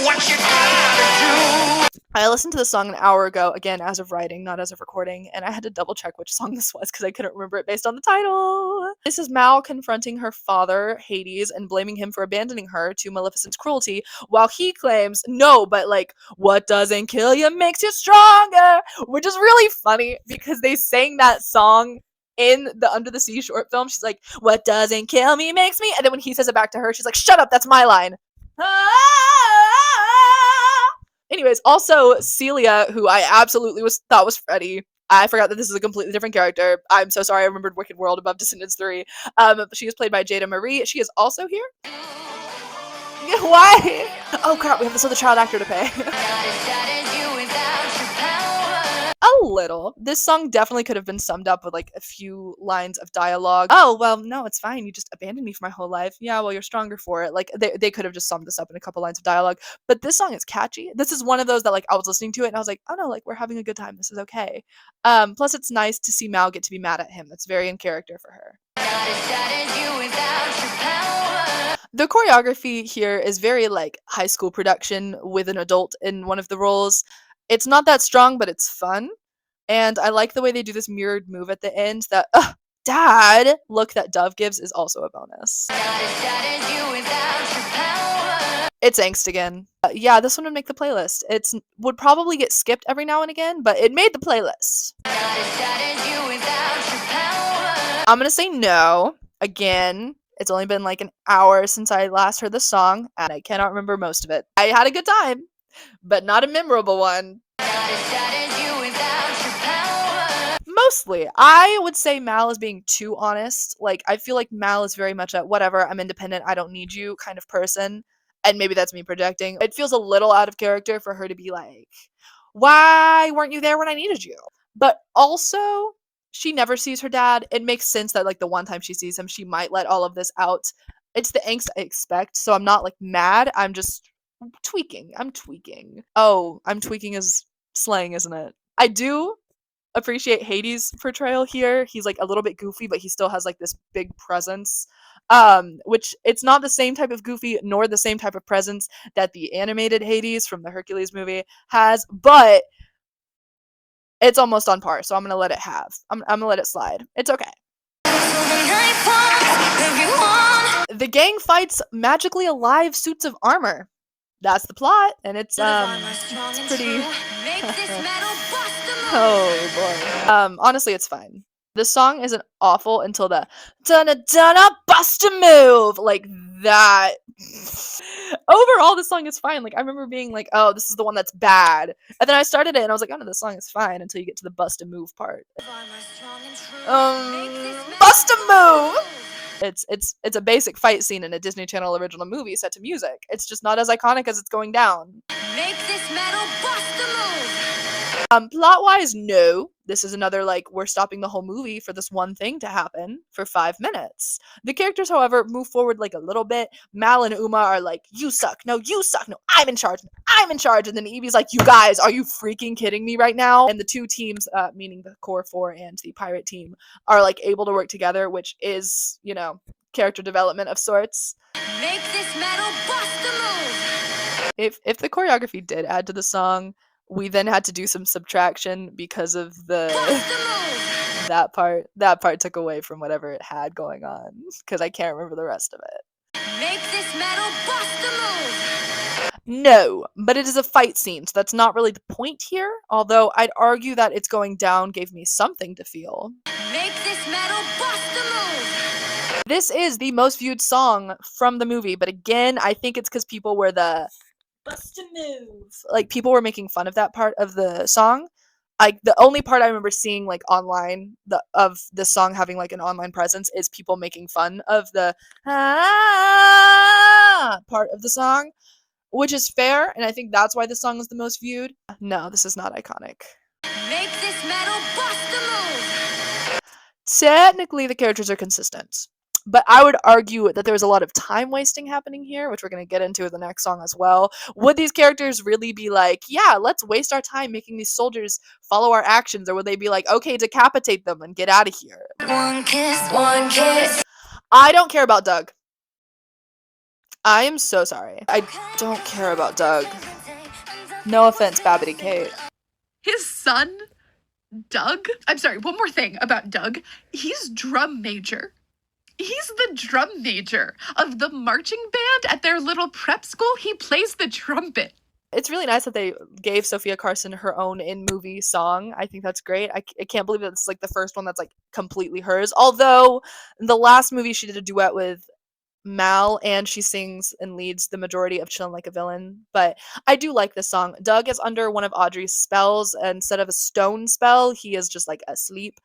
what you gotta do. I listened to the song an hour ago, again, as of writing, not as of recording, and I had to double check which song this was because I couldn't remember it based on the title. This is Mal confronting her father, Hades, and blaming him for abandoning her to Maleficent's cruelty, while he claims, no, but like, what doesn't kill you makes you stronger, which is really funny because they sang that song in the Under the Sea short film. She's like, what doesn't kill me makes me, and then when he says it back to her, she's like, shut up, that's my line. Anyways, also Celia, who I absolutely thought was Freddie. I forgot that this is a completely different character. I'm so sorry. I remembered Wicked World above Descendants 3. She is played by Jada Marie. She is also here. Why? Oh crap, we have this other child actor to pay. A little. This song definitely could have been summed up with like a few lines of dialogue. Oh, well, no, it's fine. You just abandoned me for my whole life. Yeah, well, you're stronger for it. Like, they could have just summed this up in a couple lines of dialogue. But this song is catchy. This is one of those that, like, I was listening to it and I was like, oh no, like, we're having a good time. This is okay. Plus, it's nice to see Mal get to be mad at him. That's very in character for her. The choreography here is very, like, high school production with an adult in one of the roles. It's not that strong, but it's fun. And I like the way they do this mirrored move at the end that dad look that Dove gives is also a bonus. It's angst again. Yeah, this one would make the playlist. Would probably get skipped every now and again, but it made the playlist. I'm gonna say no. Again, it's only been like an hour since I last heard the song, and I cannot remember most of it. I had a good time, but not a memorable one. Mostly. I would say Mal is being too honest. Like, I feel like Mal is very much a whatever, I'm independent, I don't need you kind of person. And maybe that's me projecting. It feels a little out of character for her to be like, why weren't you there when I needed you? But also, she never sees her dad. It makes sense that like the one time she sees him, she might let all of this out. It's the angst I expect. So I'm not like mad. I'm just tweaking. I'm tweaking. Oh, I'm tweaking is slang, isn't it? I do appreciate Hades' portrayal here. He's like a little bit goofy, but he still has like this big presence. Which it's not the same type of goofy nor the same type of presence that the animated Hades from the Hercules movie has, but it's almost on par, so I'm gonna let it I'm gonna let it slide. It's okay. The gang fights magically alive suits of armor. That's the plot, and it's pretty. Oh boy. Honestly, it's fine. The song isn't awful until the dun-a-dun-a bust a move, like that. Overall, the song is fine. Like, I remember being like, oh, this is the one that's bad. And then I started it and I was like, oh no, this song is fine until you get to the bust a move part. Bust a move! It's a basic fight scene in a Disney Channel original movie set to music. It's just not as iconic as it's going down. Make this metal bust a move! Plot-wise, no. This is another, like, we're stopping the whole movie for this one thing to happen for 5 minutes. The characters, however, move forward, like, a little bit. Mal and Uma are like, you suck. No, you suck. No, I'm in charge. I'm in charge. And then Evie's like, you guys, are you freaking kidding me right now? And the two teams, meaning the Core 4 and the Pirate team, are, like, able to work together, which is, you know, character development of sorts. Make this metal bust a move! If the choreography did add to the song, we then had to do some subtraction because of that part took away from whatever it had going on, because I can't remember the rest of it. Make this metal bust a move! No, but it is a fight scene, so that's not really the point here, although I'd argue that it's going down gave me something to feel. Make this metal bust a move! This is the most viewed song from the movie, but again, I think it's because people were the bust a move. Like, people were making fun of that part of the song. Like, the only part I remember seeing, like, online, of the song having, like, an online presence is people making fun of the part of the song, which is fair, and I think that's why the song is the most viewed. No, this is not iconic. Make this metal bust a move! Technically, the characters are consistent. But I would argue that there was a lot of time wasting happening here, which we're going to get into in the next song as well. Would these characters really be like, yeah, let's waste our time making these soldiers follow our actions? Or would they be like, okay, decapitate them and get out of here? One kiss, one kiss. I don't care about Doug. I am so sorry. I don't care about Doug. No offense, Babbity Kate. His son, Doug? I'm sorry, one more thing about Doug. He's drum major. He's the drum major of the marching band at their little prep school. He plays the trumpet. It's really nice that they gave Sophia Carson her own in-movie song. I think that's great. I can't believe that it's like the first one that's like completely hers. Although the last movie she did a duet with Mal, and she sings and leads the majority of Chillin' Like a Villain. But I do like this song. Doug is under one of Audrey's spells. Instead of a stone spell, he is just like asleep,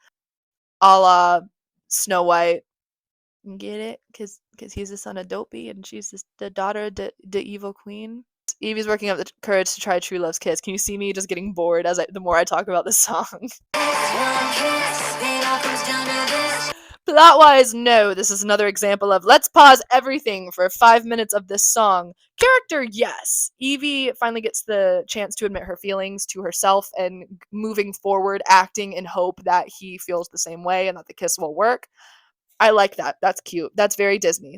a la Snow White. Get it? Because he's the son of Dopey and she's the daughter of the evil queen. Evie's working up the courage to try True Love's Kiss. Can you see me just getting bored the more I talk about this song? Plot-wise, no. This is another example of let's pause everything for 5 minutes of this song. Character, yes. Evie finally gets the chance to admit her feelings to herself and moving forward, acting in hope that he feels the same way and that the kiss will work. I like that. That's cute. That's very Disney.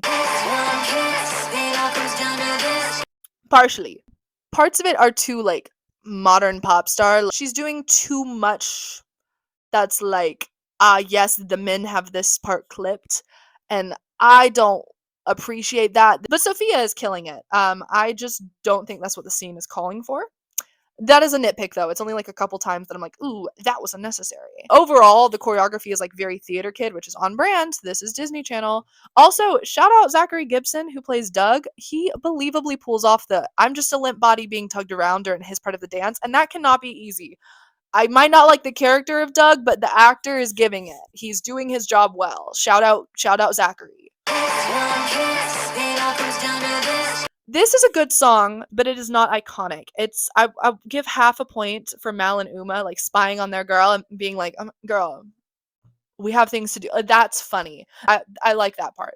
Partially. Parts of it are too, like, modern pop star. She's doing too much that's, like, Yes, the men have this part clipped, and I don't appreciate that. But Sophia is killing it. I just don't think that's what the scene is calling for. That is a nitpick, though. It's only like a couple times that I'm like, ooh, that was unnecessary. Overall, the choreography is like very theater kid, which is on brand. This is Disney Channel. Also, shout out Zachary Gibson, who plays Doug. He believably pulls off the I'm just a limp body being tugged around during his part of the dance, and that cannot be easy. I might not like the character of Doug, but the actor is giving it. He's doing his job well. Shout out Zachary. This is a good song, but it is not iconic. I'll give half a point for Mal and Uma like spying on their girl and being like, girl, we have things to do. That's funny. I like that part.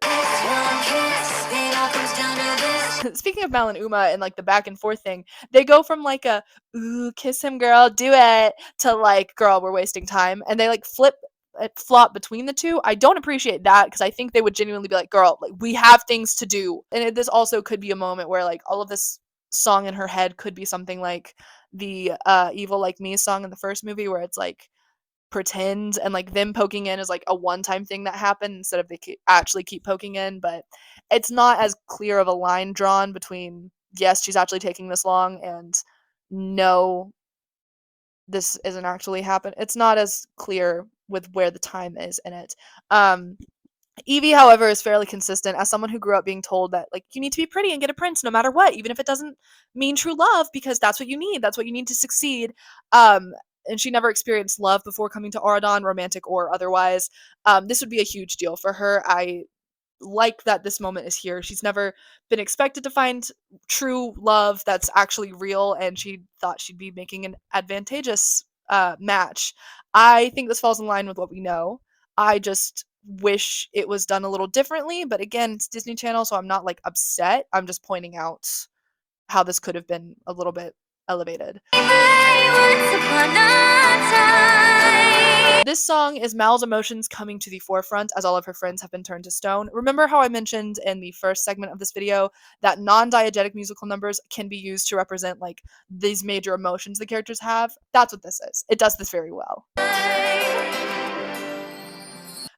Speaking of Mal and Uma and like the back and forth thing, they go from like a ooh, kiss him girl, do it, to like, girl, we're wasting time. And they like flop between the two. I don't appreciate that because I think they would genuinely be like, girl, like we have things to do. And this also could be a moment where like all of this song in her head could be something like the Evil Like Me song in the first movie, where it's like pretend, and like them poking in is like a one-time thing that happened instead of they actually keep poking in. But it's not as clear of a line drawn between yes, she's actually taking this long, and no, this isn't actually happening. It's not as clear with where the time is in it. Evie, however, is fairly consistent as someone who grew up being told that like you need to be pretty and get a prince no matter what, even if it doesn't mean true love, because that's what you need. That's what you need to succeed. And she never experienced love before coming to Auradon, romantic or otherwise. This would be a huge deal for her. I like that this moment is here. She's never been expected to find true love that's actually real, and she thought she'd be making an advantageous match. I think this falls in line with what we know. I just wish it was done a little differently, but again, it's Disney Channel, so I'm not like upset. I'm just pointing out how this could have been a little bit elevated. This song is Mal's emotions coming to the forefront as all of her friends have been turned to stone. Remember how I mentioned in the first segment of this video that non-diegetic musical numbers can be used to represent like these major emotions the characters have? That's what this is. It does this very well.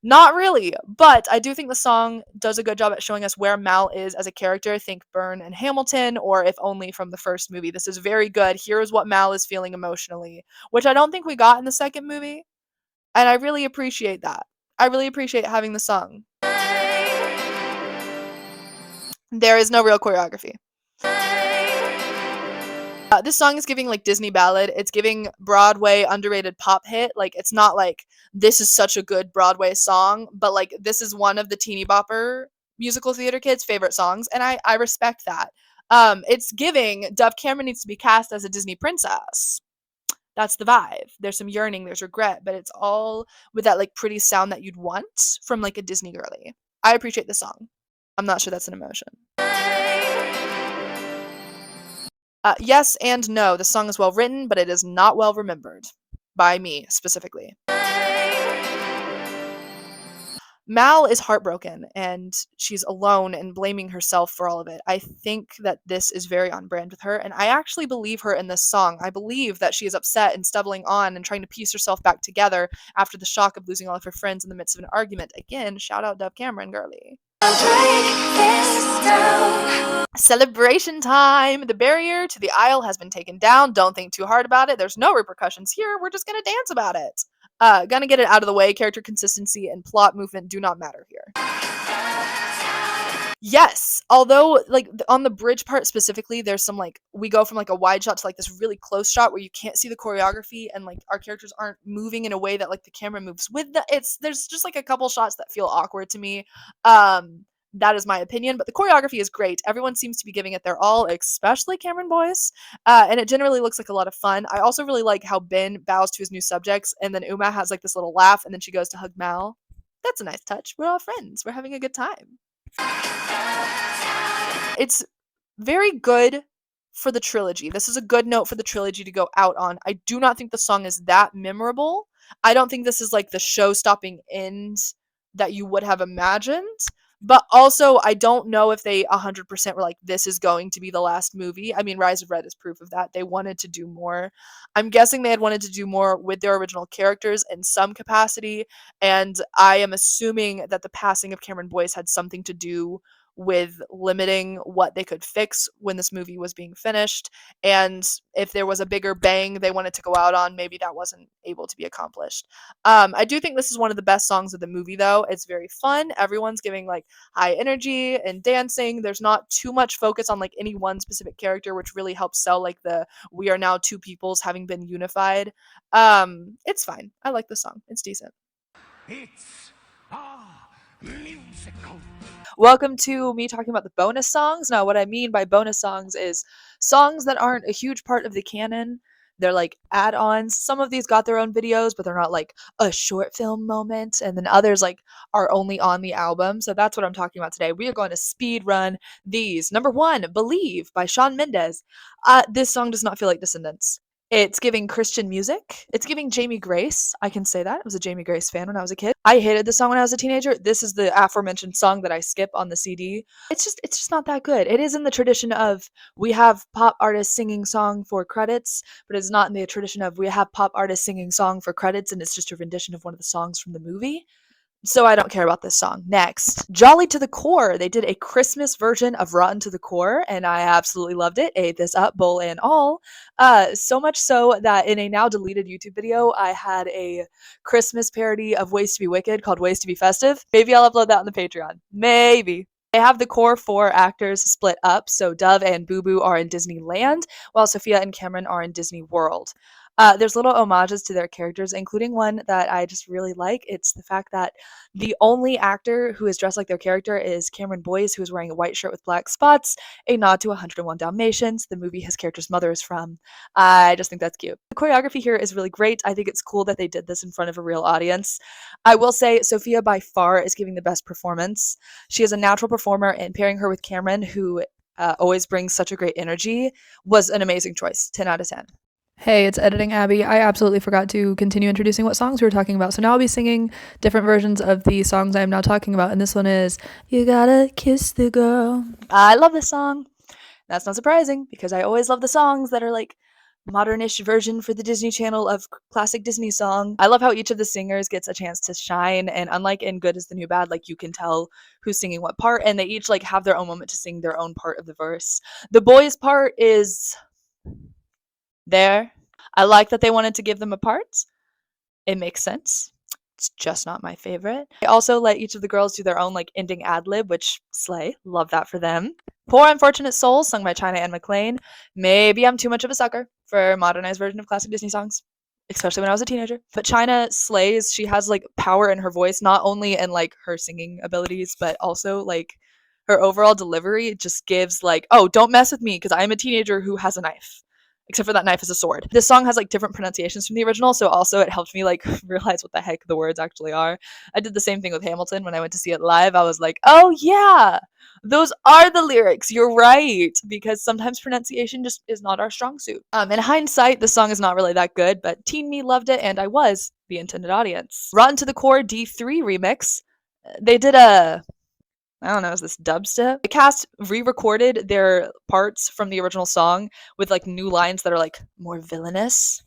Not really, but I do think the song does a good job at showing us where Mal is as a character. Think Byrne and Hamilton, or if only from the first movie. This is very good. Here is what Mal is feeling emotionally, which I don't think we got in the second movie. And I really appreciate that. I really appreciate having the song. There is no real choreography. This song is giving like Disney ballad. It's giving Broadway underrated pop hit. Like it's not like this is such a good Broadway song, but like this is one of the teeny bopper musical theater kids' favorite songs, and I respect that. It's giving Dove Cameron needs to be cast as a Disney princess. That's the vibe. There's some yearning, there's regret, but it's all with that like pretty sound that you'd want from like a Disney girly. I appreciate the song. I'm not sure that's an emotion. Yes and no. The song is well written, but it is not well remembered. By me, specifically. Mal is heartbroken, and she's alone and blaming herself for all of it. I think that this is very on brand with her, and I actually believe her in this song. I believe that she is upset and stumbling on and trying to piece herself back together after the shock of losing all of her friends in the midst of an argument. Again, shout out Dove Cameron, girly. Celebration time! The barrier to the aisle has been taken down. Don't think too hard about it. There's no repercussions here. We're just gonna dance about it. Gonna get it out of the way. Character consistency and plot movement do not matter here. Yes, although like on the bridge part specifically, there's some like we go from like a wide shot to like this really close shot where you can't see the choreography, and like our characters aren't moving in a way that like the camera moves with the there's just like a couple shots that feel awkward to me. That is my opinion, but the choreography is great. Everyone seems to be giving it their all, especially Cameron Boyce, and it generally looks like a lot of fun. I also really like how Ben bows to his new subjects, and then Uma has like this little laugh, and then she goes to hug Mal. That's a nice touch. We're all friends. We're having a good time. It's very good for the trilogy. This is a good note for the trilogy to go out on. I do not think the song is that memorable. I don't think this is like the show-stopping end that you would have imagined, But also, I don't know if they 100% were like, this is going to be the last movie. I mean, Rise of Red is proof of that. They wanted to do more. I'm guessing they had wanted to do more with their original characters in some capacity. And I am assuming that the passing of Cameron Boyce had something to do with limiting what they could fix when this movie was being finished. And if there was a bigger bang they wanted to go out on, maybe that wasn't able to be accomplished. I do think this is one of the best songs of the movie, though. It's very fun. Everyone's giving like high energy and dancing. There's not too much focus on like any one specific character, which really helps sell like the we are now two peoples having been unified. It's fine. I like the song. It's decent. It's a musical. Welcome to me talking about the bonus songs. Now, what I mean by bonus songs is songs that aren't a huge part of the canon. They're like add-ons. Some of these got their own videos, but they're not like a short film moment. And then others like are only on the album. So that's what I'm talking about today. We are going to speed run these. Number 1, Believe by Shawn Mendes. This song does not feel like Descendants. It's giving Christian music. It's giving Jamie Grace. I can say that. I was a Jamie Grace fan when I was a kid. I hated this song when I was a teenager. This is the aforementioned song that I skip on the CD. It's just not that good. It is in the tradition of we have pop artists singing song for credits, but it's not in the tradition of we have pop artists singing song for credits and it's just a rendition of one of the songs from the movie. So I don't care about this song. Next, Jolly to the Core. They did a Christmas version of Rotten to the Core, and I absolutely loved it. Ate this up, bowl and all. So much so that in a now deleted YouTube video, I had a Christmas parody of Ways to be Wicked called Ways to be Festive. Maybe I'll upload that on the Patreon. Maybe. They have the core 4 actors split up, so Dove and Boo Boo are in Disneyland, while Sophia and Cameron are in Disney World. There's little homages to their characters, including one that I just really like. It's the fact that the only actor who is dressed like their character is Cameron Boyce, who is wearing a white shirt with black spots, a nod to 101 Dalmatians, the movie his character's mother is from. I just think that's cute. The choreography here is really great. I think it's cool that they did this in front of a real audience. I will say Sophia by far is giving the best performance. She is a natural performer, and pairing her with Cameron, who always brings such a great energy, was an amazing choice. 10 out of 10. Hey, it's Editing Abby. I absolutely forgot to continue introducing what songs we were talking about. So now I'll be singing different versions of the songs I am now talking about. And this one is You Gotta Kiss the Girl. I love this song. That's not surprising because I always love the songs that are like modernish version for the Disney Channel of classic Disney song. I love how each of the singers gets a chance to shine, and unlike in Good is the New Bad, like you can tell who's singing what part, and they each like have their own moment to sing their own part of the verse. The boys' part is there. I like that they wanted to give them a part. It makes sense. It's just not my favorite. They also let each of the girls do their own like ending ad-lib, which slay. Love that for them. Poor Unfortunate Souls, sung by China and McLean. Maybe I'm too much of a sucker for a modernized version of classic Disney songs, especially when I was a teenager. But China slays. She has like power in her voice, not only in like her singing abilities, but also like her overall delivery. It just gives like, oh, don't mess with me because I'm a teenager who has a knife. Except for that knife is a sword. This song has like different pronunciations from the original, so also it helped me like realize what the heck the words actually are. I did the same thing with Hamilton when I went to see it live. I was like, oh yeah, those are the lyrics. You're right, because sometimes pronunciation just is not our strong suit. In hindsight, the song is not really that good, but teen me loved it, and I was the intended audience. Rotten to the Core D3 remix. They did a I don't know, is this dubstep? The cast re-recorded their parts from the original song with like new lines that are like more villainous,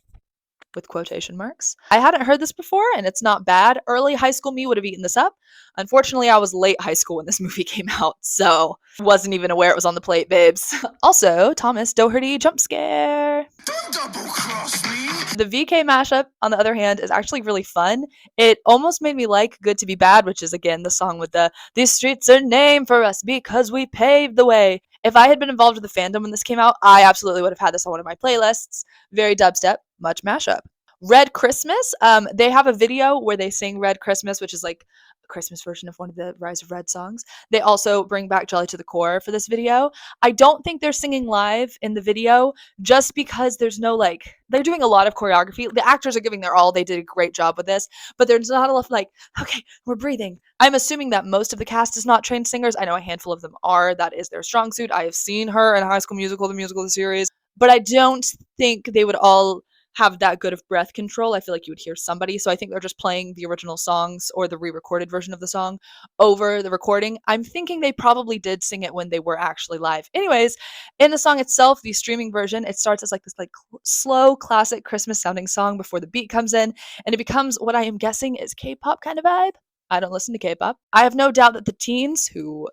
with quotation marks. I hadn't heard this before, and it's not bad. Early high school me would have eaten this up. Unfortunately, I was late high school when this movie came out, so wasn't even aware it was on the plate, babes. Also, Thomas Doherty jump scare. Don't double cross me. The VK mashup, on the other hand, is actually really fun. It almost made me like Good to Be Bad, which is, again, the song with the These streets are named for us because we paved the way. If I had been involved with the fandom when this came out, I absolutely would have had this on one of my playlists. Very dubstep, much mashup. Red Christmas, they have a video where they sing Red Christmas, which is like a Christmas version of one of the Rise of Red songs. They also bring back Jolly to the Core for this video. I don't think they're singing live in the video just because there's no like, they're doing a lot of choreography. The actors are giving their all. They did a great job with this, but there's not enough like, okay, we're breathing. I'm assuming that most of the cast is not trained singers. I know a handful of them are. That is their strong suit. I have seen her in High School Musical, the musical, the series, but I don't think they would all have that good of breath control, I feel like you would hear somebody. So I think they're just playing the original songs or the re-recorded version of the song over the recording. I'm thinking they probably did sing it when they were actually live. Anyways, in the song itself, the streaming version, it starts as like this like slow classic Christmas sounding song before the beat comes in, and it becomes what I am guessing is K-pop kind of vibe. I don't listen to K-pop. I have no doubt that the teens who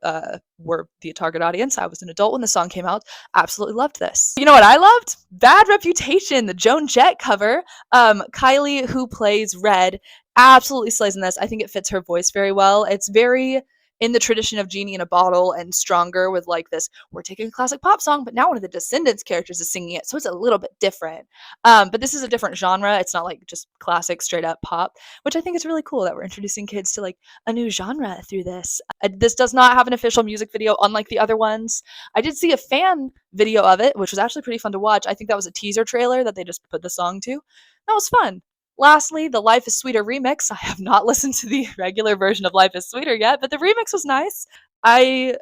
were the target audience, I was an adult when the song came out, absolutely loved this. You know what I loved? Bad Reputation, the Joan Jett cover. Kylie, who plays Red, absolutely slays in this. I think it fits her voice very well. It's very in the tradition of Genie in a Bottle and stronger with like this, we're taking a classic pop song, but now one of the Descendants characters is singing it, so it's a little bit different. But this is a different genre. It's not like just classic straight up pop, which I think is really cool that we're introducing kids to like a new genre through this. This does not have an official music video, unlike the other ones. I did see a fan video of it, which was actually pretty fun to watch. I think that was a teaser trailer that they just put the song to. That was fun. Lastly, the Life is Sweeter remix. I have not listened to the regular version of Life is Sweeter yet, but the remix was nice. I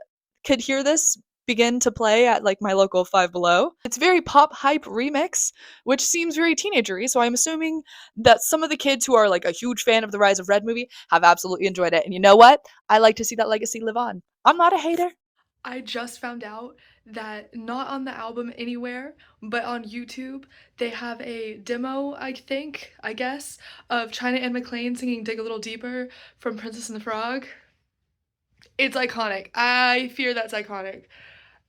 could hear this begin to play at like my local Five Below. It's very pop hype remix, which seems very teenagery, so I'm assuming that some of the kids who are like a huge fan of the Rise of Red movie have absolutely enjoyed it. And you know what? I like to see that legacy live on. I'm not a hater. I just found out that not on the album anywhere, but on YouTube, they have a demo, I guess, of China and McClain singing Dig a Little Deeper from Princess and the Frog. It's iconic. I fear that's iconic.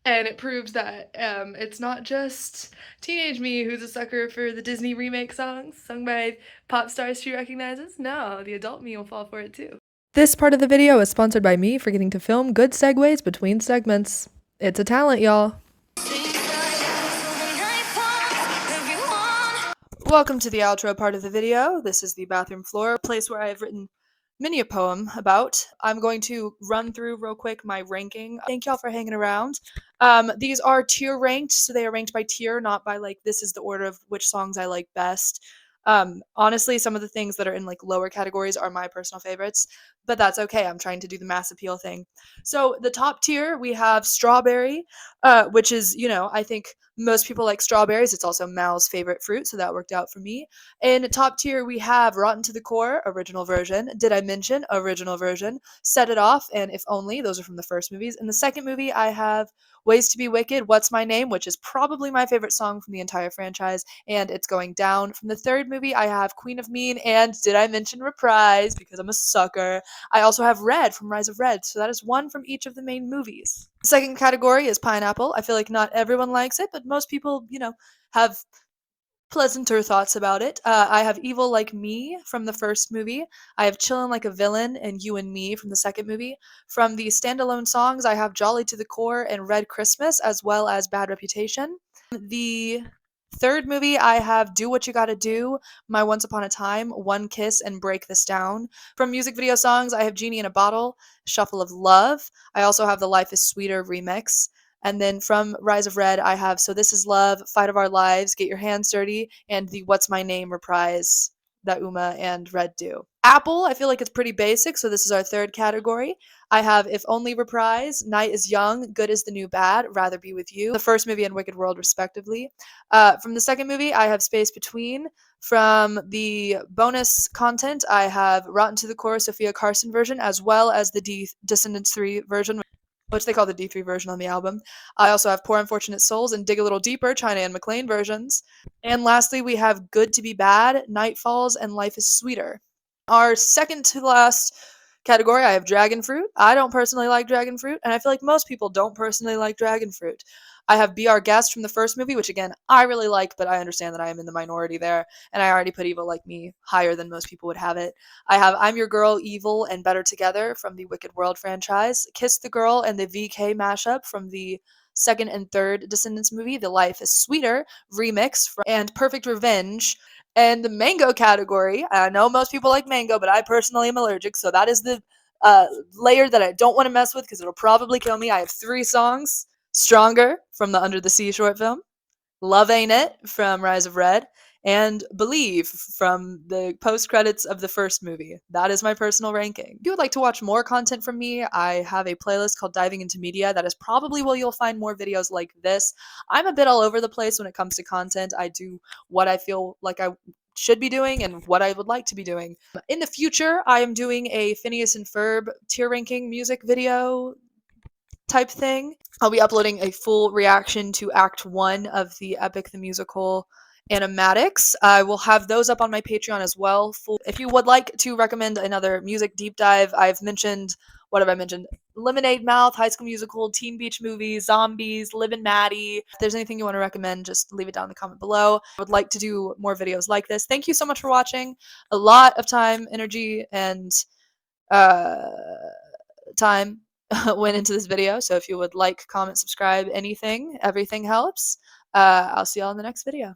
And it proves that it's not just teenage me who's a sucker for the Disney remake songs sung by pop stars she recognizes. No, the adult me will fall for it too. This part of the video is sponsored by me forgetting to film good segues between segments. It's a talent, y'all. Welcome to the outro part of the video. This is the bathroom floor, a place where I have written many a poem about. I'm going to run through real quick my ranking. Thank y'all for hanging around. These are tier ranked, so they are ranked by tier, not by like this is the order of which songs I like best. Honestly, some of the things that are in like lower categories are my personal favorites, but that's okay. I'm trying to do the mass appeal thing. So the top tier, we have Strawberry, which is, you know, I think most people like strawberries. It's also Mal's favorite fruit, so that worked out for me. In top tier, we have Rotten to the Core, original version. Did I mention original version? Set It Off, and If Only. Those are from the first movies. In the second movie, I have Ways to Be Wicked, What's My Name, which is probably my favorite song from the entire franchise, and It's Going Down. From the third movie, I have Queen of Mean, and did I mention Reprise, because I'm a sucker. I also have Red from Rise of Red, so that is one from each of the main movies. The second category is Pineapple. I feel like not everyone likes it, but most people, you know, have pleasanter thoughts about it. I have Evil Like Me from the first movie. I have Chillin' Like a Villain and You and Me from the second movie. From the standalone songs, I have Jolly to the Core and Red Christmas, as well as Bad Reputation. The third movie, I have Do What You Gotta Do, My Once Upon a Time, One Kiss, and Break This Down. From music video songs, I have Genie in a Bottle, Shuffle of Love. I also have the Life is Sweeter remix. And then from Rise of Red, I have So This Is Love, Fight of Our Lives, Get Your Hands Dirty, and the What's My Name reprise that Uma and Red do. Apple, I feel like it's pretty basic, so this is our third category. I have If Only reprise, Night is Young, Good is the New Bad, Rather Be With You, the first movie and Wicked World respectively. From the second movie, I have Space Between. From the bonus content, I have Rotten to the Core Sophia Carson version, as well as the Descendants 3 version, which they call the D3 version on the album. I also have Poor Unfortunate Souls and Dig a Little Deeper, China and McClain versions. And lastly, we have Good to Be Bad, Night Falls, and Life is Sweeter. Our second to last category, I have Dragon Fruit. I don't personally like Dragon Fruit, and I feel like most people don't personally like Dragon Fruit. I have Be Our Guest from the first movie, which again, I really like, but I understand that I am in the minority there, and I already put Evil Like Me higher than most people would have it. I have I'm Your Girl, Evil, and Better Together from the Wicked World franchise, Kiss the Girl and the VK mashup from the second and third Descendants movie, The Life is Sweeter remix, and Perfect Revenge. And the mango category, I know most people like mango, but I personally am allergic, so that is the layer that I don't want to mess with because it'll probably kill me. I have 3 songs. Stronger from the Under the Sea short film, Love Ain't It from Rise of Red, and Believe from the post credits of the first movie. That is my personal ranking. If you would like to watch more content from me, I have a playlist called Diving into Media. That is probably where you'll find more videos like this. I'm a bit all over the place when it comes to content. I do what I feel like I should be doing and what I would like to be doing. In the future, I am doing a Phineas and Ferb tier ranking music video type thing. I'll be uploading a full reaction to Act 1 of the Epic the Musical animatics. I will have those up on my Patreon as well. If you would like to recommend another music deep dive, I've mentioned, what have I mentioned? Lemonade Mouth, High School Musical, Teen Beach Movie, Zombies, Liv and Maddie. If there's anything you want to recommend, just leave it down in the comment below. I would like to do more videos like this. Thank you so much for watching. A lot of time, energy, and time went into this video. So if you would like, comment, subscribe, anything, everything helps. I'll see y'all in the next video.